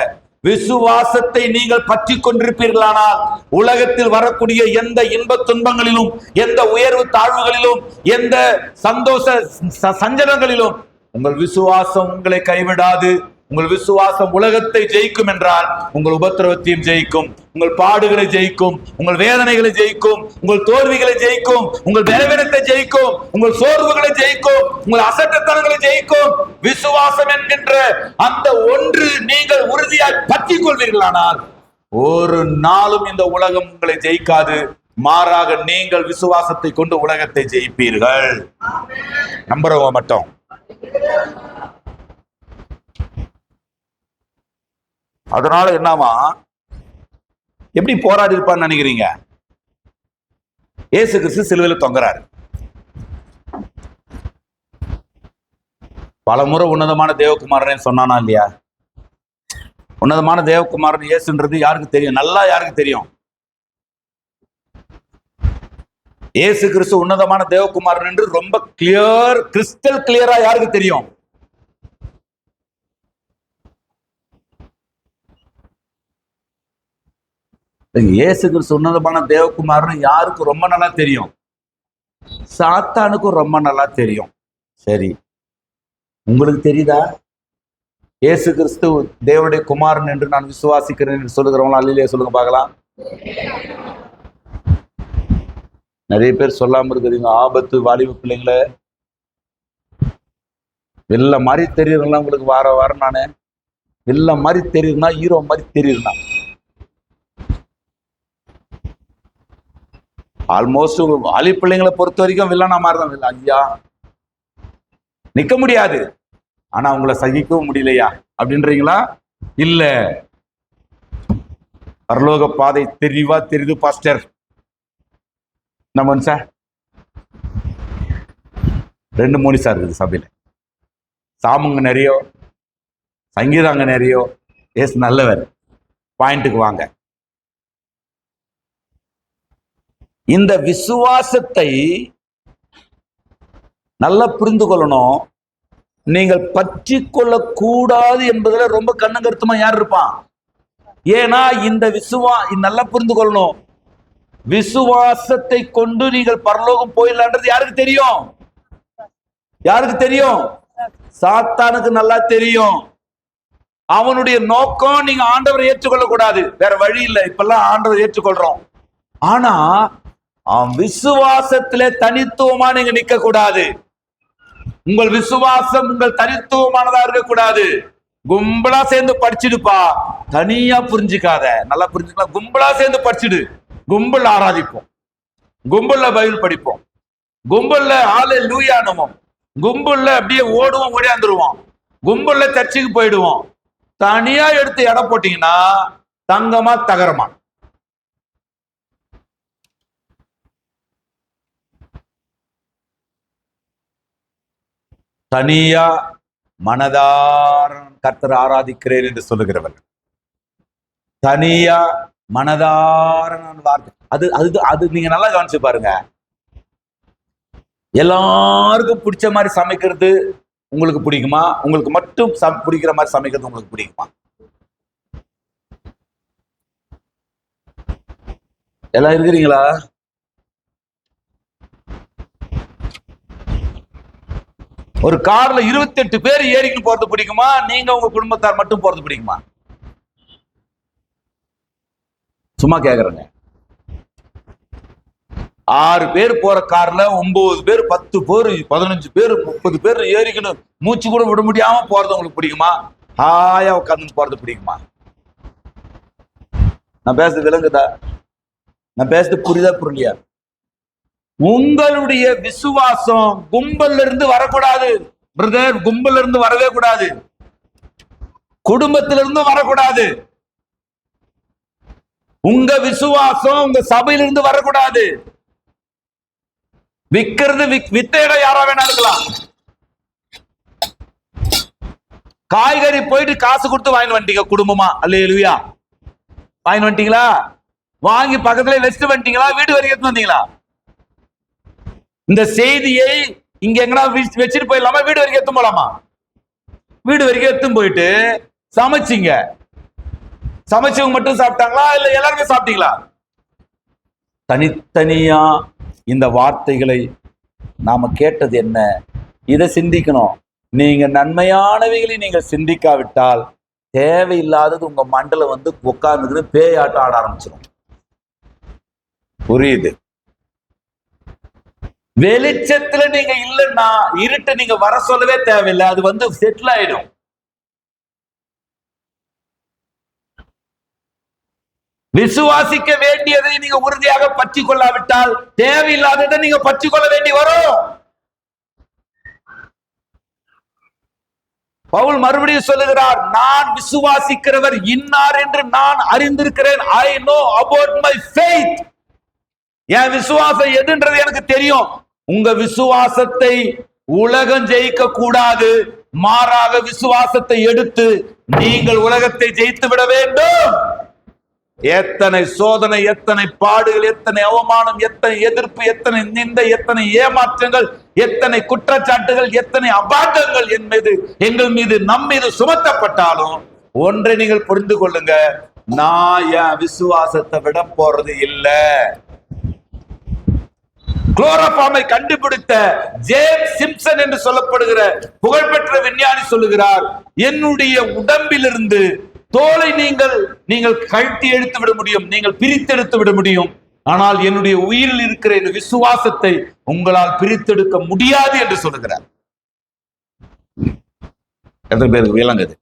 விசுவாசத்தை நீங்கள் பற்றி கொண்டிருப்பீர்களானால் உலகத்தில் வரக்கூடிய எந்த இன்ப துன்பங்களிலும், எந்த உயர்வு தாழ்வுகளிலும், எந்த சந்தோஷ சஞ்சலங்களிலும் உங்கள் விசுவாசம் உங்களை கைவிடாது. உங்கள் விசுவாசம் உலகத்தை ஜெயிக்கும் என்றால் உங்கள் உபத்திரவத்தையும் ஜெயிக்கும், உங்கள் பாடுகளை ஜெயிக்கும், உங்கள் வேதனைகளை ஜெயிக்கும், உங்கள் தோல்விகளை ஜெயிக்கும், உங்கள் பலவீனத்தை ஜெயிக்கும், உங்கள் சோர்வுகளை ஜெயிக்கும், உங்கள் அசட்டத்தனங்களை ஜெயிக்கும். விசுவாசம் என்கின்ற அந்த ஒன்று நீங்கள் உறுதியாய் பற்றி கொள்வீர்களானால் ஒரு நாளும் இந்த உலகம் உங்களை ஜெயிக்காது. மாறாக நீங்கள் விசுவாசத்தை கொண்டு உலகத்தை ஜெயிப்பீர்கள். நம்புறவங்க மட்டும். அதனால என்னவா, எப்படி போராடி இருப்பான்னு நினைக்கிறீங்க? இயேசு கிறிஸ்து சிலுவையில் தொங்குறாரு. பலமுறை உன்னதமான தேவகுமாரன் சொன்னானா இல்லையா? உன்னதமான தேவகுமாரன் இயேசுன்றது யாருக்கு தெரியும்? நல்லா யாருக்கு தெரியும்? இயேசு கிறிஸ்து உன்னதமான தேவகுமாரன் என்று ரொம்ப கிறிஸ்டல் கிளியரா யாருக்கு தெரியும்? இயேசு கிறிஸ்து உன்னதமான தேவகுமாரன் யாருக்கு ரொம்ப நல்லா தெரியும்? சாத்தானுக்கும் ரொம்ப நல்லா தெரியும். சரி, உங்களுக்கு தெரியுதா? இயேசு கிறிஸ்து தேவனுடைய குமாரன் என்று நான் விசுவாசிக்கிறேன் என்று சொல்லுகிறவங்களா? அல்லையே சொல்லுங்க பார்க்கலாம். நிறைய பேர் சொல்லாம இருக்கிறீங்க. ஆபத்து வாலிப பிள்ளைங்களை வெள்ள மாதிரி தெரியுதுங்களா உங்களுக்கு? வாரம் நானு வெள்ள மாதிரி தெரியுதுனா, ஹீரோ மாதிரி தெரியுதுனா, ஆல்மோஸ்ட் வாலி பிள்ளைங்களை பொறுத்த வரைக்கும் வில்லனா மாறிதான். ஐயா நிக்க முடியாது, ஆனா உங்களை சகிக்கவும் முடியலையா அப்படின்றீங்களா? இல்ல, பரலோக பாதை தெரிவா தெரியுது பாஸ்டர். நம்ம சார் 2 மோனிசா இருக்குது சபையில. சாமுங்க நிறைய, சங்கீதாங்க நிறைய, எஸ், நல்லவர். பாயிண்ட்டுக்கு வாங்க. இந்த விசுவாசத்தை நல்லா புரிந்து கொள்ளணும். நீங்கள் பற்றி கொள்ளக்கூடாது என்பதுல ரொம்ப கண்ணுங்கருத்துமா யார் இருப்பான்? ஏன்னா இந்த நல்லா புரிந்து கொள்ளணும். விசுவாசத்தை கொண்டு நீங்கள் பரலோகம் போயிடலான்றது யாருக்கு தெரியும்? யாருக்கு தெரியும்? சாத்தானுக்கு நல்லா தெரியும். அவனுடைய நோக்கம் நீங்க ஆண்டவரை ஏற்றுக்கொள்ள கூடாது, வேற வழி இல்லை. இப்பெல்லாம் ஆண்டவரை ஏற்றுக்கொள்றோம். ஆனா விசுவாசத்திலே தனித்துவமா நீங்க நிக்க கூடாது. உங்கள் விசுவாசம் உங்கள் தனித்துவமானதா இருக்கக்கூடாது. கும்பலா சேர்ந்து படிச்சுடுப்பா, தனியா புரிஞ்சுக்காத. நல்லா புரிஞ்சுக்கலாம். கும்பலா சேர்ந்து படிச்சுடு. கும்பல் ஆராதிப்போம், கும்பல்ல பைபிள் படிப்போம், கும்பல்ல ஹல்லேலூயா நமம், கும்பல்ல அப்படியே ஓடுவோம், ஓடியாந்துருவோம், கும்பல்ல சர்ச்சுக்கு போயிடுவோம். தனியா எடுத்து எடை போட்டீங்கன்னா தங்கமா தகரமா. தனியா மனதார கர்த்தரை ஆராதிக்கிறேன் என்று சொல்லுகிறவர், தனியா மனதார வார்த்தை, அது அது அது நீங்க நல்லா கவனிச்சு பாருங்க. எல்லாருக்கும் பிடிச்ச மாதிரி சமைக்கிறது உங்களுக்கு பிடிக்குமா? உங்களுக்கு மட்டும் பிடிக்கிற மாதிரி சமைக்கிறது உங்களுக்கு பிடிக்குமா? எல்லாம் இருக்கிறீங்களா? ஒரு கார்ல 28 பேர் ஏறிக்கிட்டு போறது பிடிக்குமா? நீங்க உங்க குடும்பத்தார் மட்டும் போறது பிடிக்குமா? சும்மா கேக்குறேங்க. 6 பேர் போற கார்ல 9 பேர், 10 பேர், 15 பேர், 30 பேர் ஏறிக்கணும், மூச்சு கூட விட முடியாம போறது உங்களுக்கு பிடிக்குமா? ஹாயா உட்கார்ந்து போறது பிடிக்குமா? நான் பேசுறது விளங்குதா? நான் பேசுறது புரியுதா புரியலையா? உங்களுடைய விசுவாசம் கும்பல்ல இருந்து வரக்கூடாது பிரதர். கும்பல்ல இருந்து வரவே கூடாது. குடும்பத்திலிருந்து வரக்கூடாது. உங்க விசுவாசம் உங்க சபையிலிருந்து வரக்கூடாது. விக்கிறது வித்த இடம் யாரா வேணா இருக்கலாம். காய்கறி போயிட்டு காசு கொடுத்து வாங்கி வந்துட்டீங்க குடும்பமா, அல்லேலூயா, வாங்கி வந்துட்டீங்களா? வாங்கி பக்கத்துல வச்சுட்டு வந்துட்டீங்களா? வீடு வரைக்கும் எடுத்து வந்தீங்களா? இந்த செய்தியை இங்க எங்கன்னா வச்சுட்டு போயிடலாமா? வீடு வரைக்கும் எடுத்து போலாமா? வீடு வரைக்கும் எடுத்து போயிட்டு சமைச்சிங்க. சமைச்சவங்க மட்டும் சாப்பிட்டாங்களா இல்ல எல்லாருமே சாப்பிட்டீங்களா? தனித்தனியா இந்த வார்த்தைகளை நாம கேட்டது என்ன? இதை சிந்திக்கணும். நீங்க நன்மையானவைகளை நீங்க சிந்திக்காவிட்டால் தேவையில்லாதது உங்க மண்டல வந்து உட்கார்ந்து பேயாட்டம் ஆட ஆரம்பிச்சிடும். புரியுது? வெளிச்சத்துல நீங்க இல்லைன்னா இருட்டு நீங்க வர சொல்லவே தேவையில்லை, அது வந்து செட்டில் ஆயிடும். விசுவாசிக்க வேண்டியதை நீங்க உறுதியாக பற்றி கொள்ளாவிட்டால் தேவையில்லாததை நீங்க பற்றி கொள்ள வேண்டி வரும். பவுல் மறுபடியும் சொல்லுகிறார், நான் விசுவாசிக்கிறவர் இன்னார் என்று நான் அறிந்திருக்கிறேன். I know about my faith. என் விசுவாசம் எதுன்றது எனக்கு தெரியும். உங்க விசுவாசத்தை உலகம் ஜெயிக்க கூடாது, மாறாக விசுவாசத்தை எடுத்து நீங்கள் உலகத்தை ஜெயித்து விட வேண்டும். எத்தனை சோதனை, எத்தனை பாடுகள், எத்தனை அவமானம், எத்தனை எதிர்ப்பு, எத்தனை நிந்தை, எத்தனை ஏமாற்றங்கள், எத்தனை குற்றச்சாட்டுகள், எத்தனை அபாண்டங்கள் எங்கள் மீது நம் மீது சுமத்தப்பட்டாலும் ஒன்றை நீங்கள் புரிந்து கொள்ளுங்க, நான் என் விசுவாசத்தை விட போறது இல்லை. குளோரோஃபார்மை கண்டுபிடித்த ஜேம்ஸ் சிம்சன் என்று சொல்லப்படுகிற புகழ்பெற்ற விஞ்ஞானி சொல்லுகிறார், என்னுடைய உடம்பிலிருந்து தோலை நீங்கள் கழட்டி எடுத்து விட முடியும், நீங்கள் பிரித்தெடுத்து விட முடியும், ஆனால் என்னுடைய உயிரில் இருக்கிற இந்த விசுவாசத்தை உங்களால் பிரித்தெடுக்க முடியாது என்று சொல்லுகிறார். எத்தனை பேருக்கு விளங்குது?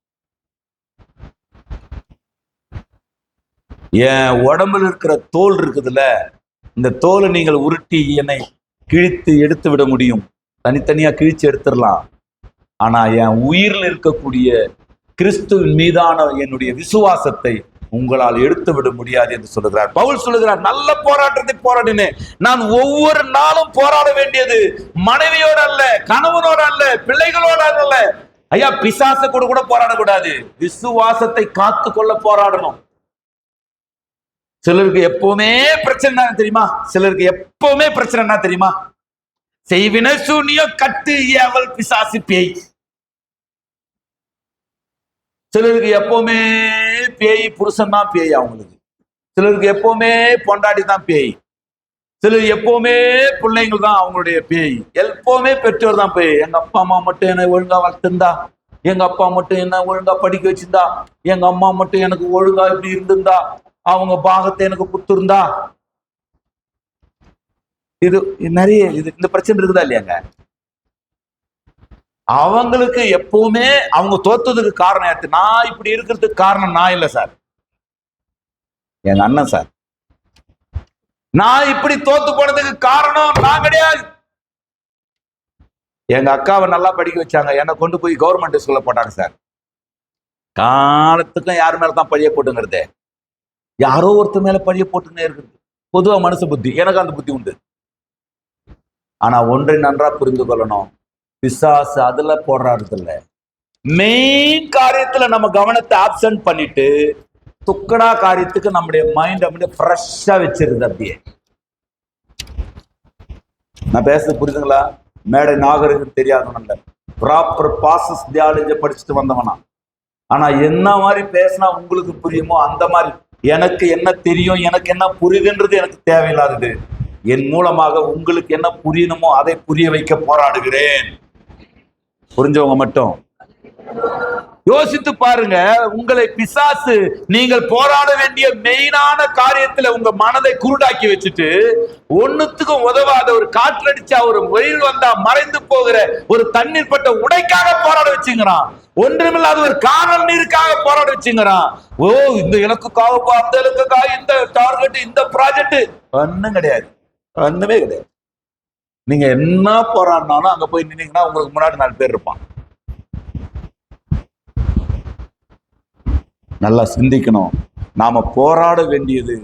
என் உடம்புல இருக்கிற தோல் இருக்குதுல்ல, இந்த தோலை நீங்கள் உருட்டி என்னை கிழித்து எடுத்து விட முடியும், தனித்தனியா கிழிச்சு எடுத்துடலாம். ஆனா என் உயிரில் இருக்கக்கூடிய கிறிஸ்துவின் மீதான என்னுடைய விசுவாசத்தை உங்களால் எடுத்து விட முடியாது என்று சொல்லுகிறார். பவுல் சொல்லுகிறார், நல்ல போராட்டத்தை போராடினேன். நான் ஒவ்வொரு நாளும் போராட வேண்டியது மனைவியோடு அல்ல, கணவனோடு அல்ல, பிள்ளைகளோடு அல்ல, ஐயா, பிசாசு கூட கூட போராடக்கூடாது, விசுவாசத்தை காத்து கொள்ள போராடணும். சிலருக்கு எப்பவுமே பிரச்சனை தெரியுமா? சிலருக்கு எப்பவுமே பிரச்சனை என்ன தெரியுமா? செய்வின சூனியம், கட்டு, ஏவல், பிசாசு, பேய். சிலருக்கு எப்பவுமே பேய் புருஷன் தான் பேய் அவங்களுக்கு. சிலருக்கு எப்பவுமே பொண்டாடி தான் பேய். சிலர் எப்பவுமே பிள்ளைங்கள் தான் அவங்களுடைய பேய். எப்பவுமே பெற்றோர் தான் பேய். எங்க அப்பா அம்மா மட்டும் என்னை ஒழுங்கா வளர்த்திருந்தா, எங்க அப்பா மட்டும் என்ன ஒழுங்கா படிக்க வச்சிருந்தா, எங்க அம்மா மட்டும் எனக்கு ஒழுங்கா இப்படி இருந்திருந்தா, அவங்க பாகத்தை எனக்கு கொடுத்திருந்தா. இது நிறைய இந்த பிரச்சனை இருக்குதா இல்லையாங்க? அவங்களுக்கு எப்பவுமே அவங்க தோத்ததுக்கு காரணம் யாரு? நான் இப்படி இருக்கிறதுக்கு காரணம் நான் இல்லை சார், எங்க அண்ணன் சார். நான் இப்படி தோத்து போனதுக்கு காரணம் நான் கிடையாது. எங்க அக்காவை நல்லா படிக்க வச்சாங்க, என்னை கொண்டு போய் கவர்மெண்ட் ஸ்கூல்ல போட்டாங்க சார். காலத்துக்கும் யார் மேலதான் பழிய போட்டுங்கிறது? யாரோ ஒருத்தர் மேல பழிய போட்டுன்னே இருக்குது. பொதுவா மனுஷ புத்தி, எனக்கு அந்த புத்தி உண்டு. ஆனா ஒன்றை நன்றா புரிந்து கொள்ளணும், பிசாசு அதுல போடுறது இல்ல. மெயின் காரியத்துல நம்ம கவனத்தை ஆப்சென்ட் பண்ணிட்டு துக்கடா காரியத்துக்கு நம்முடைய மைண்ட் அப்படியே ஃப்ரெஷ்ஷா வச்சிருது. அப்படியே நான் பேசுறது புரியுதுங்களா? மேடை நாகரிகம் தெரியாதவன, ப்ராப்பர் பாசஸ் தியாலஜி படிச்சுட்டு வந்தவனா. ஆனா என்ன மாதிரி பேசினா உங்களுக்கு புரியுமோ அந்த மாதிரி, எனக்கு என்ன தெரியும், எனக்கு என்ன புரியுதுன்றது எனக்கு தேவையில்லாதது. என் மூலமாக உங்களுக்கு என்ன புரியணுமோ அதை புரிய வைக்க போராடுகிறேன். புரிஞ்சவங்க மட்டும் யோசித்து பாருங்க. உங்களை பிசாசு நீங்கள் போராட வேண்டிய மெயினான காரியத்துல உங்க மனதை குருடாக்கி வச்சுட்டு, ஒண்ணுத்துக்கும் உதவாத ஒரு காற்றடிச்சா, ஒரு வெயில் வந்தா மறைந்து போகிற ஒரு தண்ணீர் பட்ட உடைக்காக போராட வச்சுங்கிறான். ஒன்றுமில்லாத ஒரு காணல் நீருக்காக போராட வச்சுங்கிறான். ஓ, இந்த இலக்குக்காக, அந்த இலக்குக்காக, இந்த டார்கெட், இந்த ப்ராஜெக்ட், ஒன்னும் கிடையாது, ஒண்ணுமே கிடையாது. நீங்க என்ன போராடினாலும் அங்க போய் நின்னீங்கன்னா உங்களுக்கு முன்னாடி 4 பேர் இருப்பான். நல்லா சிந்திக்கணும். நாம போராட வேண்டியது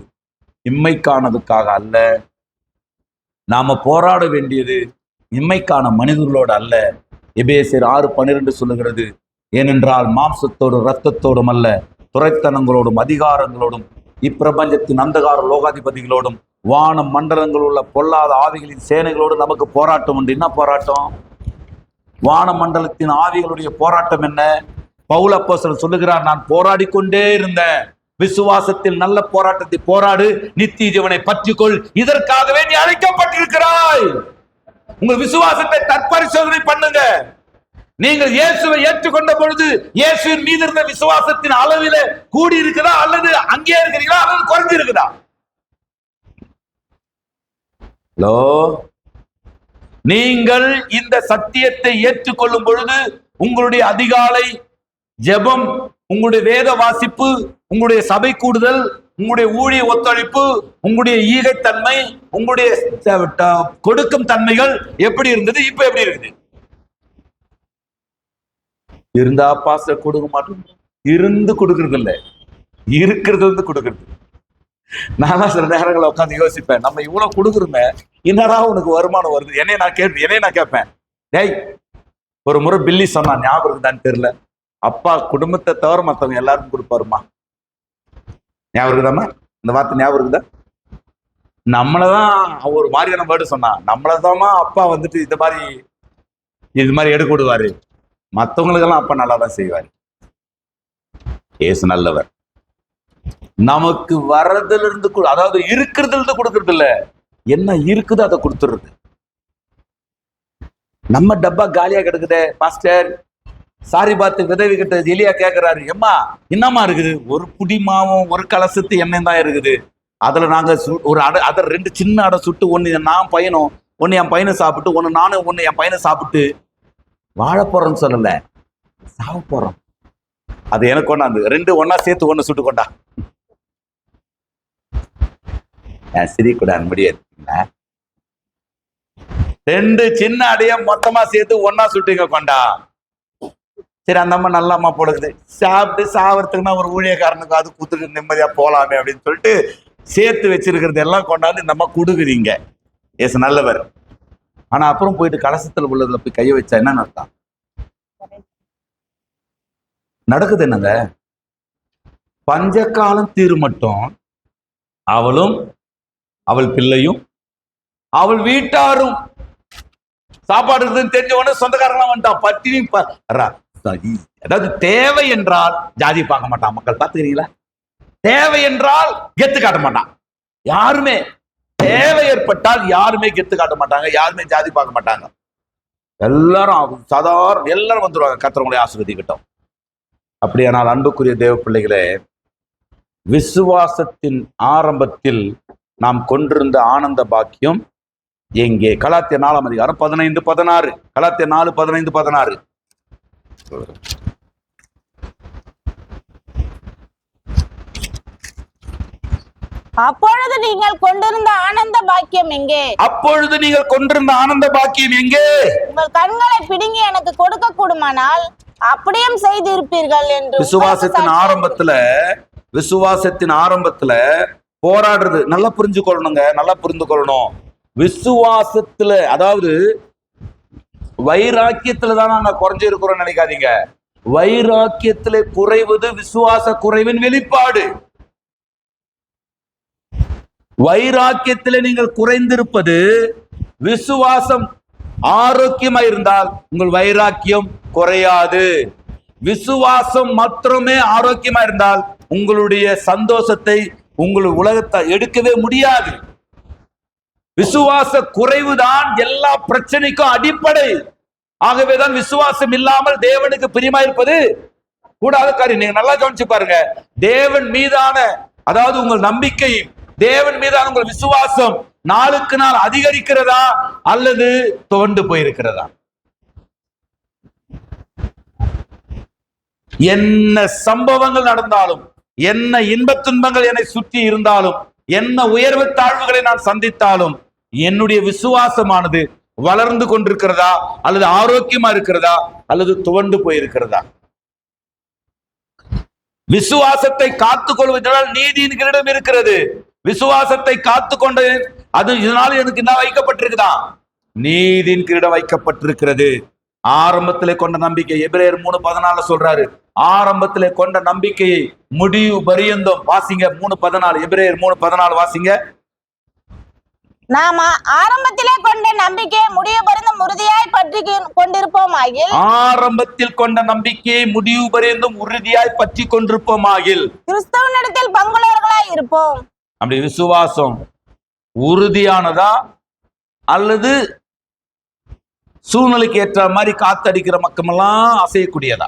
இம்மைக்கானதுக்காக அல்ல. நாம போராட வேண்டியது இம்மைக்கான மனிதர்களோடு அல்ல. எபேசியர் 6:12 சொல்லுகிறது, ஏனென்றால் மாம்சத்தோடும் இரத்தத்தோடும் அல்ல, துரைத்தனங்களோடும் அதிகாரங்களோடும் இப்பிரபஞ்சத்தின் அந்தகார லோகாதிபதிகளோடும் வான மண்டலங்கள் உள்ள பொல்லாத ஆவிகளின் சேனைகளோடு நமக்கு போராட்டம் உண்டு. என்ன போராட்டம்? வான மண்டலத்தின் ஆவிகளுடைய போராட்டம் என்ன? பவுல் அப்போஸ்தலன் சொல்லுகிறார், நான் போராடி கொண்டே இருந்தேன், விசுவாசத்தில் நல்ல போராட்டத்தை போராடு, நித்திய ஜீவனை பற்றிக்கொள், இதற்காகவே நீ அழைக்கப்பட்டிருக்கிறாய். உங்கள் விசுவாசத்தை தற்பரிசோதனை பண்ணுங்க. நீங்கள் இயேசுவை ஏற்றுக்கொண்ட பொழுது இயேசுவின் மீது இருந்த விசுவாசத்தின் அளவில கூடி இருக்குதா, அல்லது அங்கே இருக்கிறீங்களா, அல்லது குறைஞ்சு இருக்குதா? ஹலோ, நீங்கள் இந்த சத்தியத்தை ஏற்றுக்கொள்ளும் பொழுது உங்களுடைய அதிகாலை ஜெபம், உங்களுடைய வேத வாசிப்பு, உங்களுடைய சபை கூடுதல், உங்களுடைய ஊழிய ஒத்துழைப்பு, உங்களுடைய ஈகைத்தன்மை, உங்களுடைய கொடுக்கும் தன்மைகள் எப்படி இருந்தது, இப்ப எப்படி இருக்குது? இருந்தா பாஸ்டர் கொடுக்க மாட்டோம், இருந்து கொடுக்கறது இல்லை, இருக்கிறது வந்து கொடுக்கறது. நான் சில நேரங்களில் உட்காந்து யோசிப்பேன், நம்ம இவ்வளவு கொடுக்குறோமே, என்னடா உனக்கு வருமானம் வருது? என்னைய நான் கேட்பேன், டேய், ஒரு முறை பில்லி சொன்னா, ஞாபகம் இருக்குதான்னு தெரியல, அப்பா குடும்பத்தை தவிர மற்றவங்க எல்லாருக்கும் கொடுப்பாருமா. ஞாபகம் இருக்குதாம்மா? இந்த வார்த்தை ஞாபகம் இருக்குதா? நம்மளதான் ஒரு மாதிரியான வேர்டு சொன்னா, நம்மளதாம்மா அப்பா வந்துட்டு இது மாதிரி எடுக்க விடுவாரு, மற்றவங்களுக்கெல்லாம் அப்பா நல்லா தான் செய்வாரு. ஏசு நல்லவர். நமக்கு வர்றதுல இருந்து, அதாவது இருக்கிறதுல இருந்து கொடுக்கறது இல்ல, என்ன இருக்குதோ அதை கொடுத்துடுறது. நம்ம டப்பா காலியா கிடக்குதே பாஸ்டர், சாரி பார்த்து விதவி கிட்ட எலியா கேட்கிறாரு, எம்மா என்னம்மா இருக்குது? ஒரு புடி மாவும் ஒரு கலசத்து எண்ணெய் தான் இருக்குது, அதுல நாங்க அதை 2 சின்ன அடை சுட்டு, ஒன்னு நான் பையனும், ஒன்னு என் பையனை சாப்பிட்டு, ஒன்னு நானும், ஒன்னு என் பையனை சாப்பிட்டு வாழ போறோம்னு சொல்லல, சாவ போறோம். அது எனக்கு ஒண்ணாந்து 2 ஒன்னா சேர்த்து 1 சுட்டு கொண்டா. சிரிக்கூடாது முடியாது. 2 சின்ன அடைய மொத்தமா சேர்த்து 1 சுட்டுங்க கொண்டா. சரி, அந்த அம்மா நல்ல அம்மா போடுது, சாப்பிட்டு சாவறதுக்குன்னா ஒரு ஊழியக்காரனுக்கு அது குத்துட்டு நிம்மதியா போலாமே அப்படின்னு சொல்லிட்டு சேர்த்து வச்சிருக்கிறது எல்லாம் கொண்டாந்து இந்த அம்மா கொடுக்குறீங்க. ஏசு நல்லவர். ஆனா அப்புறம் போயிட்டு கலசத்துல உள்ளதுல போய் கைய வச்சா என்ன அர்த்தம்? நடக்குது என்னங்க, பஞ்சகாலம் தீரும் மட்டும் அவளும் அவள் பிள்ளையும் அவள் வீட்டாரும் சாப்பாடு இருக்குதுன்னு தெரிஞ்ச உடனே சொந்தக்காரங்களாம் வந்துட்டான். பட்டினி அதாவது தேவை என்றால் ஜாதி பார்க்க மாட்டான். மக்கள் பார்த்துக்கிறீங்களா? தேவை என்றால் கெத்து காட்ட மாட்டான். யாருமே தேவை ஏற்பட்டால் யாருமே கெத்து காட்ட மாட்டாங்க, யாருமே ஜாதி பார்க்க மாட்டாங்க. எல்லாரும் சாதாரண எல்லாரும் வந்துருவாங்க. கர்த்தர் ஆசீர்வதிக்கட்டும். அப்படியானால் அன்புக்குரிய தேவ பிள்ளைகளே, விசுவாசத்தின் ஆரம்பத்தில் நாம் கொண்டிருந்த ஆனந்த பாக்கியம் எங்கே? கலாத்தியர் 4ஆம் அதிகாரம் 15-16. கலாத்தியர் 4:15-16. அப்பொழுது நீங்கள் கொண்டிருந்த ஆனந்த பாக்கியம் எங்கே? அப்பொழுது நீங்கள் கொண்டிருந்த ஆனந்த பாக்கியம் எங்கே? உங்கள் கண்களை பிடுங்கி எனக்கு கொடுக்க கூடுமானால் அப்படியும் செய்திருப்பீர்கள் என்று. விசுவாசத்தின் ஆரம்பத்துல போராடுறது நல்லா புரிஞ்சுக்கொள்ளணுங்க, நல்லா புரிந்து கொள்ளணும். விசுவாசத்துல, அதாவது வைராக்கியத்துல தான் நாங்க குறைஞ்சிருக்கிறோம் நினைக்காதீங்க. வைராக்கியத்துல குறைவது விசுவாச குறைவின் வெளிப்பாடு. வைராக்கியத்தில் நீங்கள் குறைந்திருப்பது, விசுவாசம் ஆரோக்கியமா இருந்தால் உங்கள் வைராக்கியம் குறையாது. விசுவாசம் மாத்திரமே ஆரோக்கியமா இருந்தால் உங்களுடைய சந்தோஷத்தை, உங்கள் உலகத்தை எடுக்கவே முடியாது. விசுவாச குறைவுதான் எல்லா பிரச்சனைக்கும் அடிப்படை. ஆகவேதான் விசுவாசம் இல்லாமல் தேவனுக்கு பிரியமா இருப்பது கூடாத காரியம். நீங்க நல்லா கவனிச்சு பாருங்க. தேவன் மீதான, அதாவது உங்கள் நம்பிக்கை, தேவன் மீதான உங்கள் விசுவாசம் நாளுக்கு நாள் அதிகரிக்கிறதா அல்லது துவண்டு போயிருக்கிறதா? என்ன சம்பவங்கள் நடந்தாலும், என்ன இன்பத் துன்பங்கள் என்னை சுற்றி இருந்தாலும், என்ன உயர்வு தாழ்வுகளை நான் சந்தித்தாலும், என்னுடைய விசுவாசமானது வளர்ந்து கொண்டிருக்கிறதா அல்லது ஆரோக்கியமா இருக்கிறதா அல்லது துவண்டு போயிருக்கிறதா? விசுவாசத்தை காத்துக் கொள்வதால் நீதியின் கிரீடம் இருக்கிறது. விசுவாசத்தை காத்துக்கொண்ட அது இதனால எனக்கு என்ன வைக்கப்பட்டிருக்குதா? நீதியின் கிரீடம் வைக்கப்பட்டிருக்கிறது. ஆரம்பத்திலே கொண்ட நம்பிக்கை, எபிரேயர் 3:14 சொல்றாரு. ஆரம்பத்திலே கொண்ட நம்பிக்கையை முடிவு பரியந்தம் வாசிங்க. 3:14, எபிரேயர் 3:14 வாசிங்க. நாம ஆரம்பத்திலே கொண்ட நம்பிக்கையை முடிவு பரியந்தம் உறுதியாய் பற்றி கொண்டிருப்போமாகில், ஆரம்பத்தில் கொண்ட நம்பிக்கையை முடிவு பரியந்தம் உறுதியாய் பற்றி கொண்டிருப்போமாகில் கிறிஸ்துவனிடத்தில் பங்குள்ளவர்களாய் இருப்போம். அப்படி விசுவாசம் உறுதியானதா அல்லது சூழ்நிலைக்கு ஏற்ற மாதிரி காத்தடிக்கிற மக்கமெல்லாம் அசையக்கூடியதா?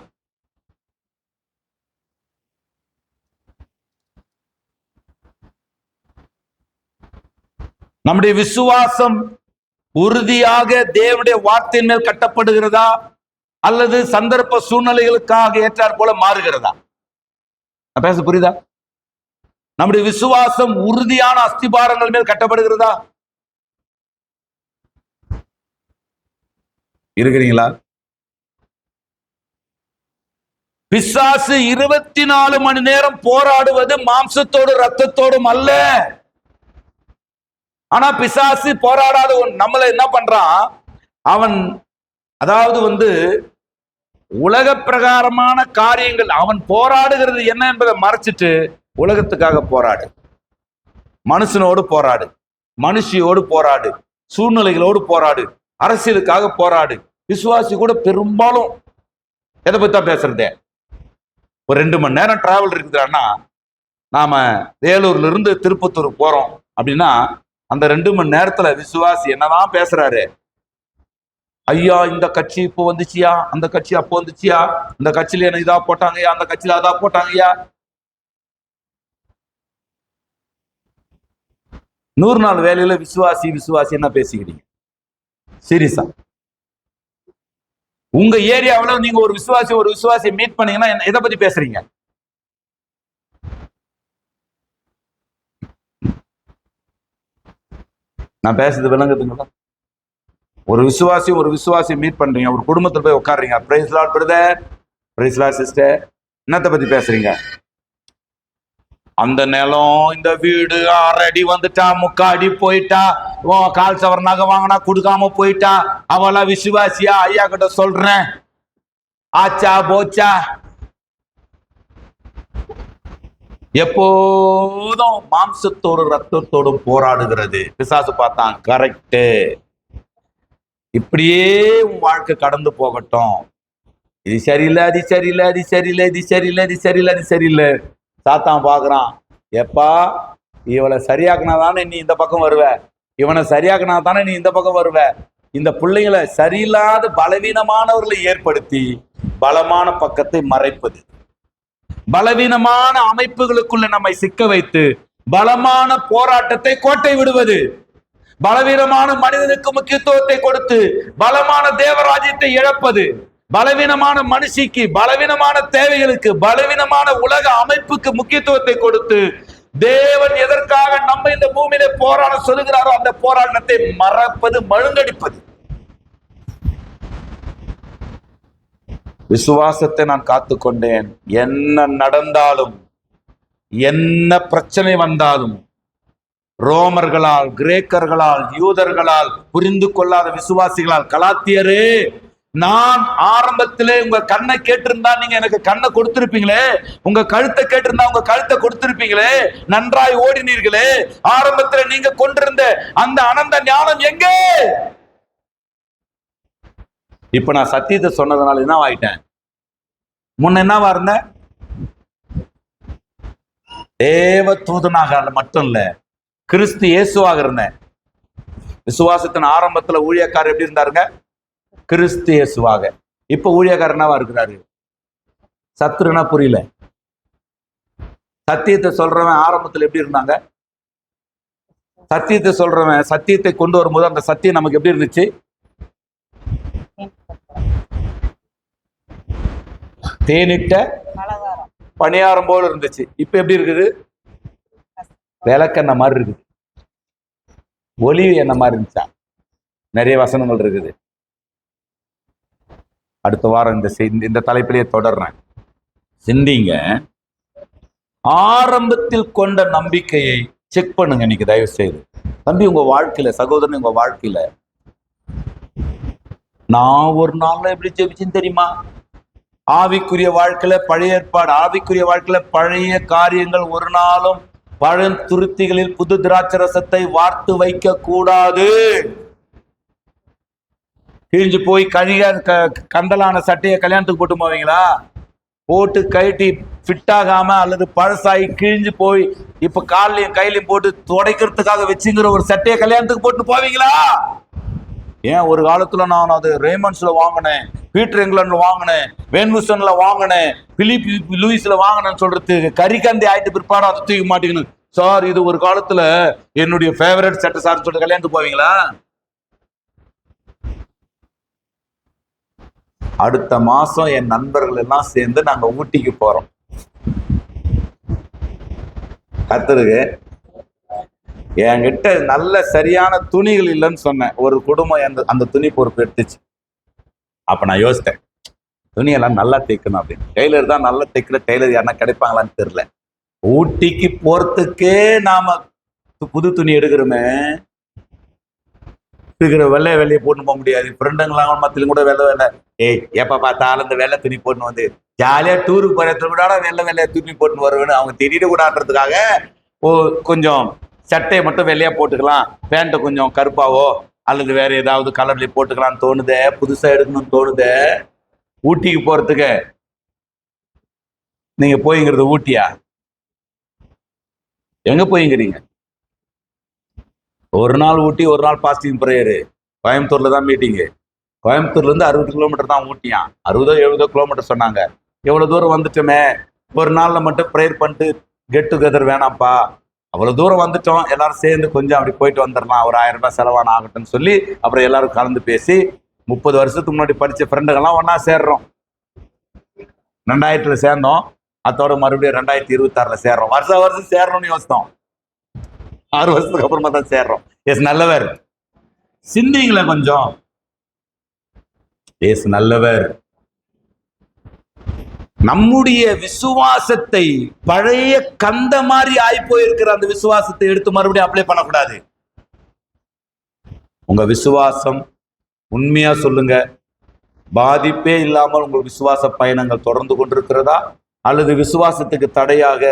நம்முடைய விசுவாசம் உறுதியாக தேவனுடைய வார்த்தையின் மேல் கட்டப்படுகிறதா அல்லது சந்தர்ப்ப சூழ்நிலைகளுக்காக ஏற்றாற் போல மாறுகிறதா? பேச புரியுதா? நம்முடைய விசுவாசம் உறுதியான அஸ்திபாரங்கள் மேல் கட்டப்படுகிறதா? இருக்கிறீங்களா? பிசாசு 24 மணி நேரம் போராடுவது மாம்சத்தோடு ரத்தத்தோடும் அல்ல. ஆனா பிசாசு போராடாத நம்மள என்ன பண்றான்? அவன் அதாவது உலக பிரகாரமான காரியங்கள், அவன் போராடுகிறது என்ன என்பதை மறைச்சிட்டு உலகத்துக்காக போராடு, மனுஷனோடு போராடு, மனுஷியோடு போராடு, சூழ்நிலைகளோடு போராடு, அரசியலுக்காக போராடு. விசுவாசி கூட பெரும்பாலும் எதை பத்தி பேசுறதே, ஒரு 2 மணி நேரம் டிராவல் இருக்குதுன்னா, நாம வேலூர்ல இருந்து திருப்பத்தூர் போறோம் அப்படின்னா அந்த 2 மணி நேரத்துல விசுவாசி என்னதான் பேசுறாரு? ஐயா இந்த கட்சி இப்போ வந்துச்சியா, அந்த கட்சி அப்போ வந்துச்சியா, இந்த கட்சியில என்ன இதா போட்டாங்கய்யா, அந்த கட்சியில அதா போட்டாங்கய்யா. 100 நாள் வேலையில விசுவாசி என்ன பேசிக்கிறீங்க? சீரியஸா? உங்க ஏரியாவில் நீங்க ஒரு விசுவாசி மீட் பண்ணீங்கன்னா எதை பத்தி பேசுறீங்க? நான் பேசுறது விளங்குதுங்களா? ஒரு விசுவாசி மீட் பண்றீங்க, ஒரு குடும்பத்துல போய் உட்காடுறீங்க. Praise Lord brother, praise Lord sister, என்னத்தை பத்தி பேசுறீங்க? அந்த நிலம், இந்த வீடு 6 அடி வந்துட்டா, 3/4 அடி போயிட்டா, கால் சவர் நகை வாங்கினா கொடுக்காம போயிட்டா, அவளா விசுவாசியா? ஐயா கிட்ட சொல்றேன், ஆச்சா போச்சா. எப்போதும் மாம்சத்தோடும் ரத்தத்தோடும் போராடுகிறது. பிசாசு பார்த்தான், கரெக்ட், இப்படியே உன் வாழ்க்கை கடந்து போகட்டும், இது சரியில்லை, அது சரியில்லை, அது சரியில்லை, இது சரியில்லை, இது சரியில்லை, அது சரியில்லை. சாத்தான் பார்க்குறான், எப்பா இவளை சரியாக்குனா தானே நீ இந்த பக்கம் வருவ, இவனை சரியாக்குனா தானே நீ இந்த பக்கம் வருவ. இந்த பிள்ளைங்களை சரியில்லாத பலவீனமானவர்களை ஏற்படுத்தி பலமான பக்கத்தை மறைப்பது, பலவீனமான அமைப்புகளுக்குள்ள நம்மை சிக்க வைத்து பலமான போராட்டத்தை கோட்டை விடுவது, பலவீனமான மனிதனுக்கு முக்கியத்துவத்தை கொடுத்து பலமான தேவராஜ்யத்தை இழப்பது, பலவீனமான மனுஷிக்கு, பலவீனமான தேவைகளுக்கு, பலவீனமான உலக அமைப்புக்கு முக்கியத்துவத்தை கொடுத்து தேவன் எதற்காக நம்ம இந்த பூமியில போராட சொல்லுகிறாரோ அந்த போராட்டத்தை மறப்பது, மழுங்கடிப்பது. விசுவாசத்தை நான் காத்துக்கொண்டேன். என்ன நடந்தாலும், என்ன பிரச்சனை வந்தாலும், ரோமர்களால், கிரேக்கர்களால், யூதர்களால், புரிந்து கொள்ளாத விசுவாசிகளால், கலாத்தியரே, நான் ஆரம்பத்திலே உங்க கண்ணை கேட்டிருந்தா நீங்க எனக்கு கண்ணை கொடுத்திருப்பீங்களே, உங்க கழுத்தை கேட்டிருந்தா உங்க கழுத்தை கொடுத்திருப்பீங்களே, நன்றாய் ஓடினீர்களே, ஆரம்பத்துல நீங்க கொண்டிருந்த அந்த அனந்த ஞானம் எங்கே? இப்ப நான் சத்தியத்தை சொன்னதுனால என்ன ஆயிட்டேன்? முன்ன என்னவா இருந்தேன்? தேவ தூதனாக மட்டும் இல்ல, கிறிஸ்து இயேசுவாக இருந்தேன். விசுவாசத்தின் ஆரம்பத்துல ஊழியக்காரர் எப்படி இருந்தாருங்க? கிறிஸ்து இயேசுவாக. இப்ப ஊழியக்காரனாவா இருக்கிறாரு. சத்துருனா புரியல. சத்தியத்தை சொல்றவன் ஆரம்பத்துல எப்படி இருந்தாங்க? சத்தியத்தை சொல்றவன் சத்தியத்தை கொண்டு வரும்போது அந்த சத்தியம் நமக்கு எப்படி இருந்துச்சு? தேனிட்ட பணியாரம் போல இருந்துச்சு. இப்ப எப்படி இருக்குது? விளக்கெண்ண மாதிரி இருக்குது. ஒலிவு என்ன மாதிரி இருந்துச்சா? நிறைய வசனங்கள் இருக்குது. அடுத்த வாரம் இந்த தலைப்பிலேயே தொடர்றேன். சிந்திங்க. ஆரம்பத்தில் கொண்ட நம்பிக்கையை செக் பண்ணுங்க இன்னைக்கு தயவு செய்து. தம்பி, உங்க வாழ்க்கையில, சகோதரன், உங்க வாழ்க்கையில நான் ஒரு நாள்ல எப்படி ஜெபிச்சேன்னு தெரியுமா? ஆவிக்குரிய வாழ்க்கையில பழைய ஏற்பாடு, ஆவிக்குரிய வாழ்க்கையில பழைய காரியங்கள் ஒரு நாளும் பழந்துருத்திகளில் புது திராட்சரசத்தை வார்த்து வைக்க கூடாது. கிழிஞ்சு போய் கந்தலான சட்டையை கல்யாணத்துக்கு போட்டு போவீங்களா? போட்டு கழட்டி ஃபிட் ஆகாம அல்லது பழசாகி கிழிஞ்சு போய் இப்ப காலையும் கையிலையும் போட்டு துடைக்கிறதுக்காக வச்சுங்கிற ஒரு சட்டையை கல்யாணத்துக்கு போட்டு போவீங்களா? ஏன் ஒரு காலத்துல நான் அது ரேமண்ட்ஸ்ல வாங்கினேன், பீட்டர் இங்கிலாந்துல வாங்கினேன், வேன்முசன்ல வாங்கினேன், பிலிப் லூயிஸ்ல வாங்கினேன்னு சொல்றது கறிக்கந்தி ஆயிட்டு பிற்பாடு அதை தூக்கி மாட்டீங்கன்னு. சார், இது ஒரு காலத்துல என்னுடைய ஃபேவரட் சட்டை சார் சொல்லிட்டு கல்யாணத்துக்கு போவீங்களா? அடுத்த மாசம் என் நண்பர்கள் எல்லாம் சேர்ந்து நாங்க ஊட்டிக்கு போறோம். கத்துருக்கு. என்கிட்ட நல்ல சரியான துணிகள் இல்லைன்னு சொன்னேன். ஒரு குடும்பம் அந்த துணி பொறுப்பு எடுத்துச்சு. அப்ப நான் யோசித்தேன், துணியெல்லாம் நல்லா தைக்கணும் அப்படின்னு. டெய்லர் தான் நல்லா தைக்கிற டெய்லர் யாருன்னா கிடைப்பாங்களான்னு தெரியல. ஊட்டிக்கு போறதுக்கே நாம புது துணி எடுக்கிறோமே, இருக்கிற வெள்ளையை போட்டு போக முடியாது. ஃப்ரெண்டுங்களாம் மத்தியிலும் கூட வெள்ளை எப்ப பார்த்தாலும் இந்த வெள்ளை துணி போட்டு வந்து ஜாலியா டூருக்கு போறது கூட வெள்ளை துணி போட்டு வருவேன்னு அவங்க திடீர்னு கூடான்றதுக்காக கொஞ்சம் சட்டையை மட்டும் வெள்ளையா போட்டுக்கலாம், பேண்ட்டை கொஞ்சம் கருப்பாவோ அல்லது வேற ஏதாவது கலர்ல போட்டுக்கலாம்னு தோணுதே, புதுசா எடுக்கணும்னு தோணுதே. ஊட்டிக்கு போறதுக்கு நீங்க போய்ங்கிறது ஊட்டியா? எங்க போய்ங்கிறீங்க? ஒரு நாள் ஊட்டி, ஒரு நாள் பாஸ்டிங் பிரேயரு. கோயம்புத்தூர்ல தான் மீட்டிங்கு. கோயம்புத்தூர்ல இருந்து 60 கிலோமீட்டர் தான் ஊட்டியா. 60-70 கிலோமீட்டர் சொன்னாங்க. எவ்வளவு தூரம் வந்துட்டோமே, ஒரு நாள்ல மட்டும் ப்ரேயர் பண்ணிட்டு கெட் டுகெதர் வேணாம்ப்பா, அவ்வளவு தூரம் வந்துட்டோம், எல்லாரும் சேர்ந்து கொஞ்சம் அப்படி போயிட்டு வந்துடலாம், ஒரு 1000 ரூபாய் செலவான ஆகட்டும்னு சொல்லி அப்புறம் எல்லாரும் கலந்து பேசி 30 வருஷத்துக்கு முன்னாடி படிச்ச ஃப்ரெண்டுகள்லாம் ஒன்னா சேர்றோம். 2000 சேர்ந்தோம். அதோட மறுபடியும் 2026 சேர்றோம். வருஷம் சேரணும்னு யோசித்தோம். 6 வருஷத்துக்கு அப்புறமா தான் சேர்றோம். எஸ் நல்லவர். சிந்திங்கள கொஞ்சம். எஸ் நல்லவர். நம்முடைய விசுவாசத்தை பழைய கந்த மாதிரி ஆகி போயிருக்கிற அந்த விசுவாசத்தை எடுத்து மறுபடியும் அப்ளை பண்ணக்கூடாது. உங்க விசுவாசம் உண்மையா சொல்லுங்க, பாதிப்பே இல்லாமல் உங்கள் விசுவாச பயணங்கள் தொடர்ந்து கொண்டிருக்கிறதா அல்லது விசுவாசத்துக்கு தடையாக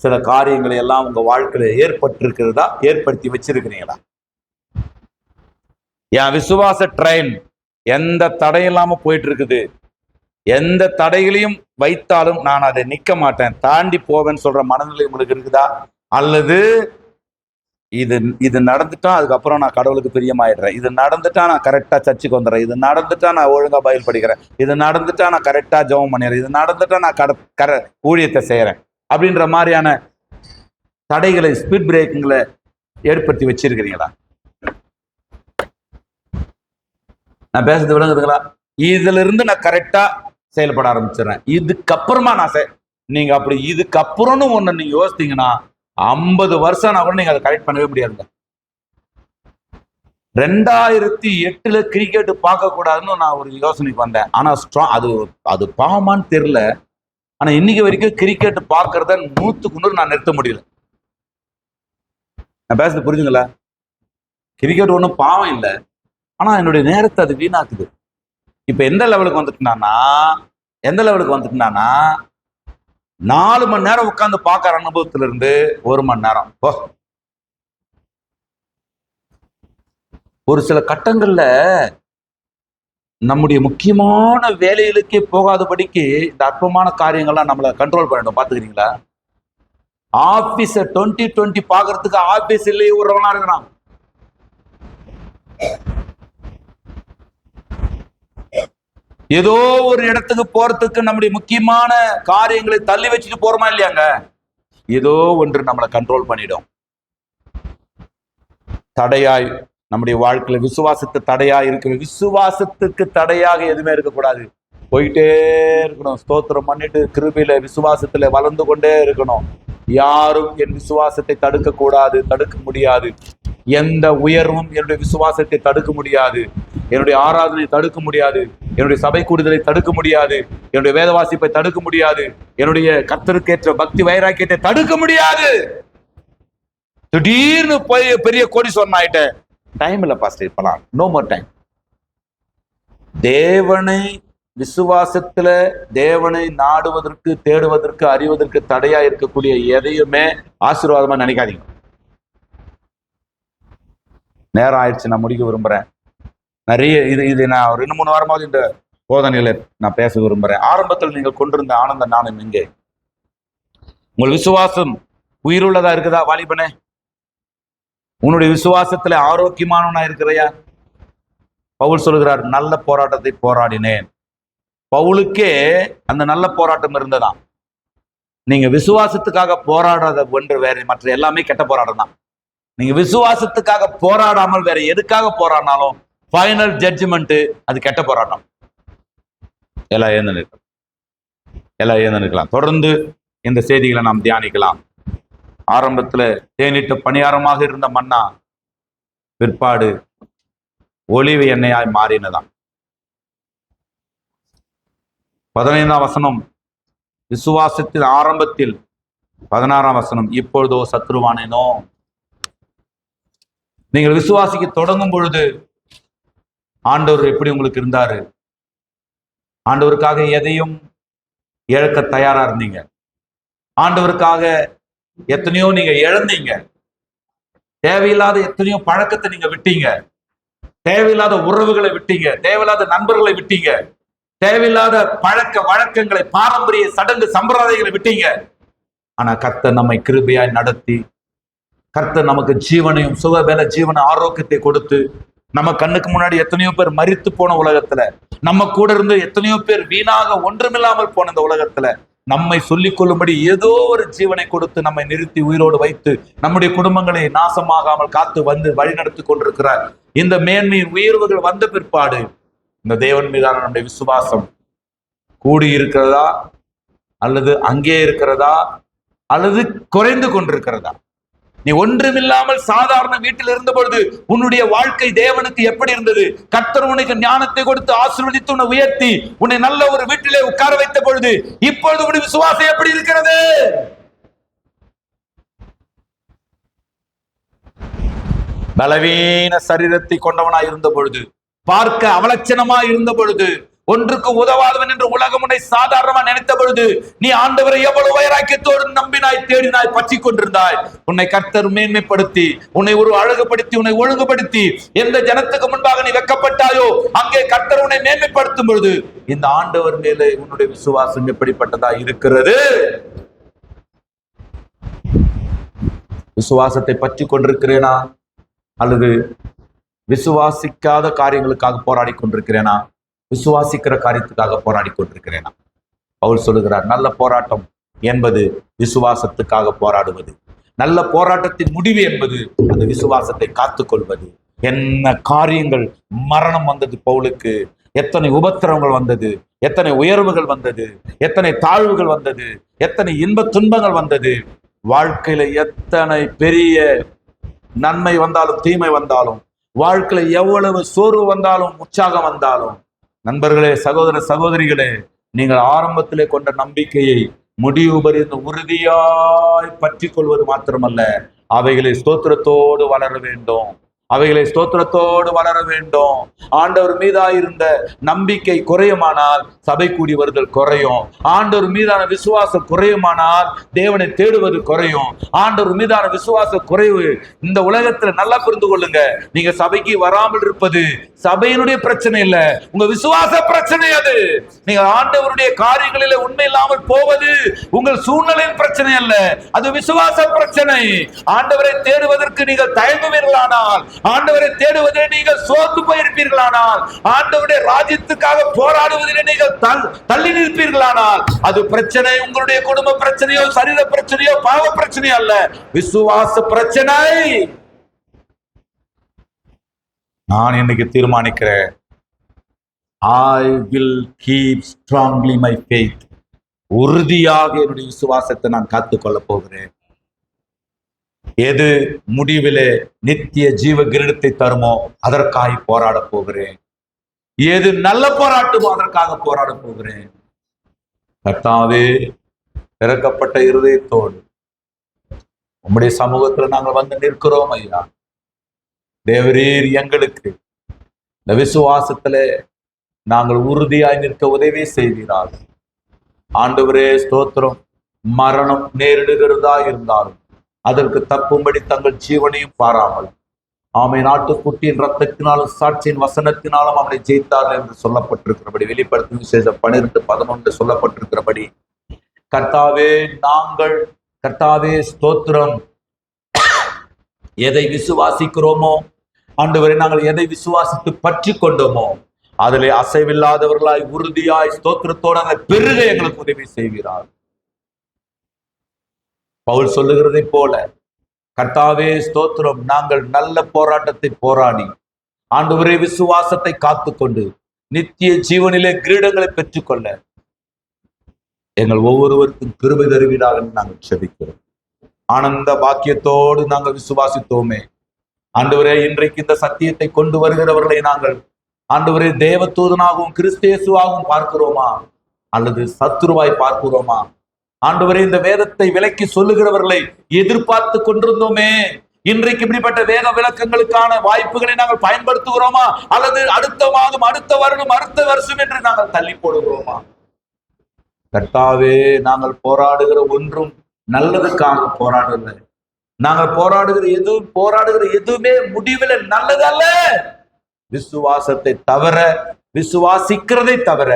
சில காரியங்களை எல்லாம் உங்க வாழ்க்கையில ஏற்பட்டிருக்கிறதா, ஏற்படுத்தி வச்சிருக்கிறீங்களா? என் விசுவாச ட்ரெயின் எந்த தடையும் இல்லாம போயிட்டு இருக்குது. எந்த தடைகளையும் வைத்தாலும் நான் அதை நிக்க மாட்டேன், தாண்டி போவேன்னு சொல்ற மனநிலை உங்களுக்கு இருக்குதா? அல்லது இது நடந்துட்டா அதுக்கப்புறம் நான் கடவுளுக்கு பிரியமாயிடுறேன், இது நடந்துட்டா நான் கரெக்டா சர்ச்சுக்கு வந்துடுறேன், இது நடந்துட்டா நான் ஒழுங்கா பைபிள் படிக்கிறேன், இது நடந்துட்டா நான் கரெக்டா ஜெபம் பண்ணிடுறேன், இது நடந்துட்டா நான் ஊழியத்தை செய்யறேன் அப்படின்ற மாதிரியான தடைகளை, ஸ்பீட் பிரேக்குங்களை ஏற்படுத்தி வச்சிருக்கிறீங்களா? நான் பேசுறது விளங்குதுங்களா? இதுல இருந்து நான் கரெக்டா செயல்பட ஆரம்பிச்சிடறேன், இதுக்கப்புறமா நீங்க அப்படி இதுக்கப்புறம்னு ஒண்ணு நீங்க யோசித்தீங்கன்னா 50 வருஷம் கூட நீங்க அதை கரெக்ட் பண்ணவே முடியாதுங்க. 2008 கிரிக்கெட் பார்க்க கூடாதுன்னு நான் ஒரு யோசனைக்கு வந்தேன். ஆனா அது பாவமான்னு தெரியல. ஆனா இன்னைக்கு வரைக்கும் கிரிக்கெட் பார்க்கறத 100க்கு 100 நான் நிறுத்த முடியல. நான் பேசுறது புரிஞ்சுங்களா? கிரிக்கெட் ஒன்றும் பாவம் இல்லை, ஆனா என்னுடைய நேரத்தை அது வீணாக்குது. இப்ப எந்த லெவலுக்கு வந்துட்டுனா 4 மணி நேரம் உட்கார்ந்து பார்க்கற அனுபவத்துல இருந்து 1 மணி நேரம். ஒரு சில கட்டங்கள்ல நம்முடைய முக்கியமான வேலைகளுக்கே போகாதபடிக்கு இந்த அற்பமான காரியங்கள்லாம் நம்மளை கண்ட்ரோல் பண்ணிடும். பாத்துக்கிறீங்களா? ஆபீஸ 2020 பாக்குறதுக்கு ஆபீஸ் இல்லையே விடுறவனா இருக்கிறான். ஏதோ ஒரு இடத்துக்கு போறதுக்கு நம்முடைய முக்கியமான காரியங்களை தள்ளி வச்சுட்டு போறோமா இல்லையாங்க? ஏதோ ஒன்று நம்மளை கண்ட்ரோல் பண்ணிடும். தடையாய் நம்முடைய வாழ்க்கையில விசுவாசத்து தடையா இருக்கு. விசுவாசத்துக்கு தடையாக எதுவுமே இருக்கக்கூடாது. போயிட்டே இருக்கணும், ஸ்தோத்திரம் பண்ணிட்டு கிருபையில விசுவாசத்துல வளர்ந்து கொண்டே இருக்கணும். யாரும் என் விசுவாசத்தை தடுக்க கூடாது, தடுக்க முடியாது. எந்த உயர்வும் என்னுடைய விசுவாசத்தை தடுக்க முடியாது, என்னுடைய ஆராதனை தடுக்க முடியாது, என்னுடைய சபை கூடுதலை தடுக்க முடியாது, என்னுடைய வேத வாசிப்பை தடுக்க முடியாது, என்னுடைய கர்த்தருக்கேற்ற பக்தி வைராக்கியத்தை தடுக்க முடியாது. திடீர்னு போய் பெரிய கோடீஸ்வரன் ஆயிட்டேன், டைம் இல்ல பாஸ்டர், இப்பலாம் நோ மோர் டைம். தேவனை விசுவாசத்துல, தேவனை நாடுவதற்கு, தேடுவதற்கு, அறிவதற்கு தடையா இருக்கக்கூடிய எதையுமே ஆசீர்வாதமா நினைக்காதீங்க. நேரம் ஆயிடுச்சு, நான் முடிக்க விரும்புறேன். நிறைய இது நான் ஒரு 2-3 வாரமாவது இந்த போதனையில நான் பேச விரும்புறேன். ஆரம்பத்தில் நீங்கள் கொண்டிருந்த ஆனந்த நாணம் எங்கே? உங்கள் விசுவாசம் உயிருள்ளதா இருக்குதா வாலிபனே? உன்னுடைய விசுவாசத்துல ஆரோக்கியமானவனா இருக்கிறையா? பவுல் சொல்கிறார், நல்ல போராட்டத்தை போராடினேன். பவுலுக்கே அந்த நல்ல போராட்டம் இருந்ததாம். நீங்க விசுவாசத்துக்காக போராடாத ஒன்று வேற, மற்ற எல்லாமே கெட்ட போராட்டம் தான். நீங்க விசுவாசத்துக்காக போராடாமல் வேற எதுக்காக போராடினாலும் ஃபைனல் ஜட்ஜ்மெண்ட் அது கெட்ட போராட்டம். எல்லாம் ஏந்து நிற்கலாம். தொடர்ந்து இந்த செய்திகளை நாம் தியானிக்கலாம். ஆரம்பத்துல தேனிட்ட பணியாரமாக இருந்த மன்னா பிற்பாடு ஒலிவு எண்ணெயாய் மாறினதாம். 15ஆம் வசனம் விசுவாசத்தின் ஆரம்பத்தில், 16ஆம் வசனம் இப்பொழுதோ சத்ருவானேனோ. நீங்கள் விசுவாசிக்க தொடங்கும் பொழுது ஆண்டவர் எப்படி உங்களுக்கு இருந்தாரு? ஆண்டவருக்காக எதையும் இழக்க தயாரா இருந்தீங்க. ஆண்டவருக்காக எத்தனையோ நீங்க இழந்தீங்க. தேவையில்லாத எத்தனையோ பழக்கத்தை நீங்க விட்டீங்க, தேவையில்லாத உறவுகளை விட்டீங்க, தேவையில்லாத நண்பர்களை விட்டீங்க, தேவையில்லாத பழக்க வழக்கங்களை, பாரம்பரிய சடங்கு சம்பிரதாயங்களை விட்டீங்க. ஆனா கர்த்தர் நம்மை கிருபையாய் நடத்தி, கர்த்தர் நமக்கு ஜீவனையும் சுகபல ஜீவன ஆரோக்கியத்தை கொடுத்து, நம்ம கண்ணுக்கு முன்னாடி எத்தனையோ பேர் மரித்து போன உலகத்துல, நம்ம கூட இருந்து எத்தனையோ பேர் வீணாக ஒன்றுமில்லாமல் போன இந்த உலகத்துல நம்மை சொல்லிக் கொள்ளும்படி ஏதோ ஒரு ஜீவனை கொடுத்து நம்மை நிறுத்தி உயிரோடு வைத்து நம்முடைய குடும்பங்களை நாசமாகாமல் காத்து வந்து வழிநடத்தி கொண்டிருக்கிறார். இந்த மேன்மையின் உயர்வுகள் வந்த பிற்பாடு இந்த தேவன் மீதான நம்முடைய விசுவாசம் கூடி இருக்கிறதா, அல்லது அங்கே இருக்கிறதா, அல்லது குறைந்து கொண்டிருக்கிறதா? நீ ஒன்றுமில்லாமல் சாதாரண வீட்டில் இருந்த பொழுது உன்னுடைய வாழ்க்கை தேவனுக்கு எப்படி இருந்தது? கர்த்தர் உனக்கு ஞானத்தை கொடுத்து ஆசீர்வதித்து உன்னை உயர்த்தி உன்னை நல்ல ஒரு வீட்டிலே உட்கார வைத்த பொழுது இப்பொழுது உன்னுடைய விசுவாசம் எப்படி இருக்கிறது? பலவீன சரீரத்தை கொண்டவனாய் இருந்த பொழுது, பார்க்க அவலட்சணமாய் இருந்த பொழுது, ஒன்றுக்கு உதவாதவன் என்று உலகம் உன்னை சாதாரணமா நினைத்த பொழுது நீ ஆண்டவரை எவ்வளவு வைராக்கியத்தோடு நம்பினாய், தேடினாய், பற்றி கொண்டிருந்தாய். உன்னை கர்த்தர் மேன்மைப்படுத்தி, உன்னை ஒரு அழகுபடுத்தி, உன்னை ஒழுங்குபடுத்தி எந்த ஜனத்துக்கு முன்பாக நீ வெக்கப்பட்டாயோ அங்கே கர்த்தர் உன்னை மேன்மைப்படுத்தும் பொழுது இந்த ஆண்டவர் மேலே உன்னுடைய விசுவாசம் எப்படிப்பட்டதா இருக்கிறது? விசுவாசத்தை பற்றி கொண்டிருக்கிறேனா அல்லது விசுவாசிக்காத காரியங்களுக்காக போராடி கொண்டிருக்கிறேனா? விசுவாசிக்கிற காரியத்துக்காக போராடி கொண்டிருக்கிறேனா? பவுல் சொல்லுகிறார், நல்ல போராட்டம் என்பது விசுவாசத்துக்காக போராடுவது. நல்ல போராட்டத்தின் முடிவு என்பது அந்த விசுவாசத்தை காத்துக்கொள்வது. என்ன காரியங்கள் மரணம் வந்தது பவுலுக்கு, எத்தனை உபத்திரவங்கள் வந்தது, எத்தனை உயர்வுகள் வந்தது, எத்தனை தாழ்வுகள் வந்தது, எத்தனை இன்ப துன்பங்கள் வந்தது. வாழ்க்கையில எத்தனை பெரிய நன்மை வந்தாலும் தீமை வந்தாலும், வாழ்க்கையில எவ்வளவு சோர்வு வந்தாலும் உற்சாகம் வந்தாலும், நண்பர்களே, சகோதர சகோதரிகளே, நீங்கள் ஆரம்பத்திலே கொண்ட நம்பிக்கையை முடிவு பரிந்து உறுதியாய் பற்றி கொள்வது மாத்திரமல்ல, அவைகளை ஸ்தோத்திரத்தோடு வளர வேண்டும். அவைகளை ஸ்தோத்திரத்தோடு வளர வேண்டும். ஆண்டவர் மீதாயிருந்த நம்பிக்கை குறையுமானால் சபை கூடி வருதல் குறையும். ஆண்டவர் மீதான விசுவாசம் குறையுமானால் தேவனை தேடுவது குறையும். ஆண்டவர் மீதான விசுவாச குறைவு இந்த உலகத்துல நல்லா புரிந்து கொள்ளுங்க. நீங்க சபைக்கு வராமல் இருப்பது சபையினுடைய பிரச்சனை இல்ல, உங்க விசுவாச பிரச்சனை. அது நீங்க ஆண்டவருடைய காரியங்களில உண்மை இல்லாமல் போவது உங்கள் சூழ்நிலையின் பிரச்சனை அல்ல, அது விசுவாச பிரச்சனை. ஆண்டவரை தேடுவதற்கு நீங்கள் தயங்குவீர்களானால், ஆண்டவரை தேடுவதில் நீங்கள் சோர்ந்து போயிருப்பீர்களானால், ஆண்டவருடைய ராஜ்யத்துக்காக போராடுவதில் நீங்கள் தள்ளி நிற்பீர்களானால், அது பிரச்சனை உங்களுடைய குடும்ப பிரச்சனையோ, சரீர பிரச்சனையோ, பாவ பிரச்சனையோ அல்ல, விசுவாச பிரச்சனை. நான் இன்னைக்கு தீர்மானிக்கிறேன், I will keep strongly my faith. உறுதியாக என்னுடைய விசுவாசத்தை நான் காத்துக்கொள்ள போகிறேன். எது முடிவிலே நித்திய ஜீவ கிரீடத்தை தருமோ அதற்காக போராட போகிறேன். எது நல்ல போராட்டமோ அதற்காக போராட போகிறேன். கர்த்தாவே, திறக்கப்பட்ட இருதயத்தோடு உம்முடைய சமூகத்துல நாங்கள் வந்து நிற்கிறோம் ஐயா. தேவரீர் எங்களுக்கு இந்த விசுவாசத்துல நாங்கள் உறுதியாய் நிற்க உதவி செய்கிறார். ஆண்டவரே ஸ்தோத்திரம். மரணம் நேரிடுகிறதா இருந்தாலும் அதற்கு தப்பும்படி தங்கள் ஜீவனையும் பாராமல், ஆமை நாட்டுக்குட்டியின் ரத்தத்தினாலும் சாட்சியின் வசனத்தினாலும் அவனை ஜெயித்தார் என்று சொல்லப்பட்டிருக்கிறபடி, வெளிப்படுத்தும் விசேஷம் 12:11 சொல்லப்பட்டிருக்கிறபடி, கர்த்தாவே நாங்கள், கர்த்தாவே ஸ்தோத்திரம், எதை விசுவாசிக்கிறோமோ ஆண்டவரே, நாங்கள் எதை விசுவாசித்து பற்றி கொண்டோமோ அதிலே அசைவில்லாதவர்களாய் உறுதியாய் ஸ்தோத்திரத்தோடு அந்த பெருக எங்களுக்கு உதவி செய்கிறார். பவுல் சொல்லுகிறதை போல, கர்த்தாவே ஸ்தோத்திரம், நாங்கள் நல்ல போராட்டத்தை போராடி ஆண்டவரே விசுவாசத்தை காத்துக்கொண்டு நித்திய ஜீவனிலே கிரீடங்களை பெற்றுக்கொள்ள எங்கள் ஒவ்வொருவருக்கும் கிருபை தருவீராக நாங்கள் செபிக்கிறோம். ஆனந்த பாக்கியத்தோடு நாங்கள் விசுவாசித்தோமே ஆண்டவரே, இன்றைக்கு இந்த சத்தியத்தை கொண்டு வருகிறவர்களை நாங்கள் ஆண்டவரே தேவதூதனாகவும் கிறிஸ்தேசுவாகவும் பார்க்கிறோமா அல்லது சத்துருவாய் பார்க்கிறோமா? ஆண்டவரே, இந்த வேதத்தை விலக்கி சொல்லுகிறவர்களை எதிர்பார்த்து கொண்டிருந்தோமே, இன்றைக்கு இப்படிப்பட்ட வேத விளக்கங்களுக்கான வாய்ப்புகளை நாங்கள் பயன்படுத்துகிறோமா அல்லது அடுத்த மாதம், அடுத்த வருடம், அடுத்த வருஷம் என்று நாங்கள் தள்ளி போடுகிறோமா? கர்த்தாவே, நாங்கள் போராடுகிற ஒன்றும் நல்லதுக்காக போராடல. நாங்கள் போராடுகிற எதுவுமே முடிவில் நல்லதல்ல. விசுவாசத்தை தவிர, விசுவாசிக்கிறதை தவிர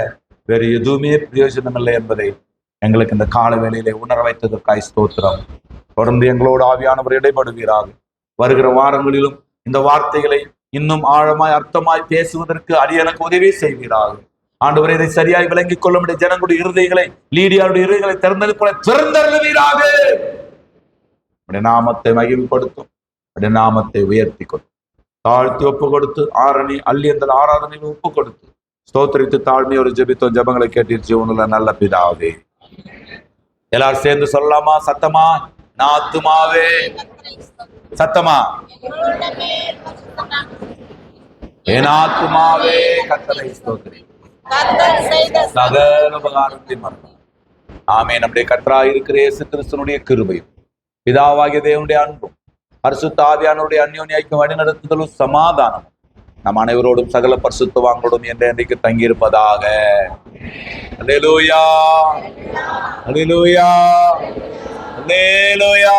வேறு எதுவுமே பிரயோஜனம் இல்லை என்பதை எங்களுக்கு இந்த கால வேளையிலே உணர வைத்ததற்காய் ஸ்தோத்திரம். தொடர்ந்து எங்களோடு ஆவியானவர் இடைபடுவீராக. வருகிற வாரங்களிலும் இந்த வார்த்தைகளை இன்னும் ஆழமாய் அர்த்தமாய் பேசுவதற்கு அடியனுக்கு உதவி செய்வீராக. ஆண்டவரே, இதை சரியாய் விளங்கிக் கொள்ள முடிய ஜனங்களுடைய இருதயங்களை, லீடியாருடைய இருதயங்களை திறந்தருளுவீராக. நாமத்தை மகிமைப்படுத்தும், நாமத்தை உயர்த்தி கொடு, தாழ்த்தி ஒப்பு கொடுத்து ஆரணி அள்ளி அந்த ஆராதனையில் ஒப்பு கொடுத்து ஸ்தோத்திரித்து தாழ்மையோடு ஜெபித்தோம். ஜெபங்களை கேட்டு ஜீவனுள்ள நல்ல பிதாவே. எல்லாரும் சேர்ந்து சொல்லலாமா? சத்தமா? நான் ஆத்துமாவே, சத்தமா, என் ஆத்துமாவே கர்த்தரை ஸ்தோத்திரி, சகல உபகாரத்தையும் மறந்தார். ஆமே. நம்முடைய கர்த்தராய் இருக்கிற இயேசு கிறிஸ்துவினுடைய கிருபையும் பிதாவாகிய தேவனுடைய அன்பும் பரிசுத்த ஆவியானவருடைய அந்யோன்ய ஐக்கியம் வழிநடத்துதலும் சமாதானமும் நம் அனைவரோடும் சகல பரிசுத்தவான்களோடும் என்றென்றைக்கு தங்கியிருப்பதாக. அல்லேலூயா, அல்லேலூயா, அல்லேலூயா.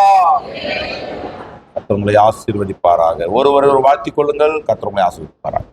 கர்த்தர் உங்களை ஆசீர்வதிப்பாராக. ஒருவர் வாழ்த்திக் கொள்ளுங்கள். கர்த்தர் உங்களை ஆசீர்வதிப்பாராக.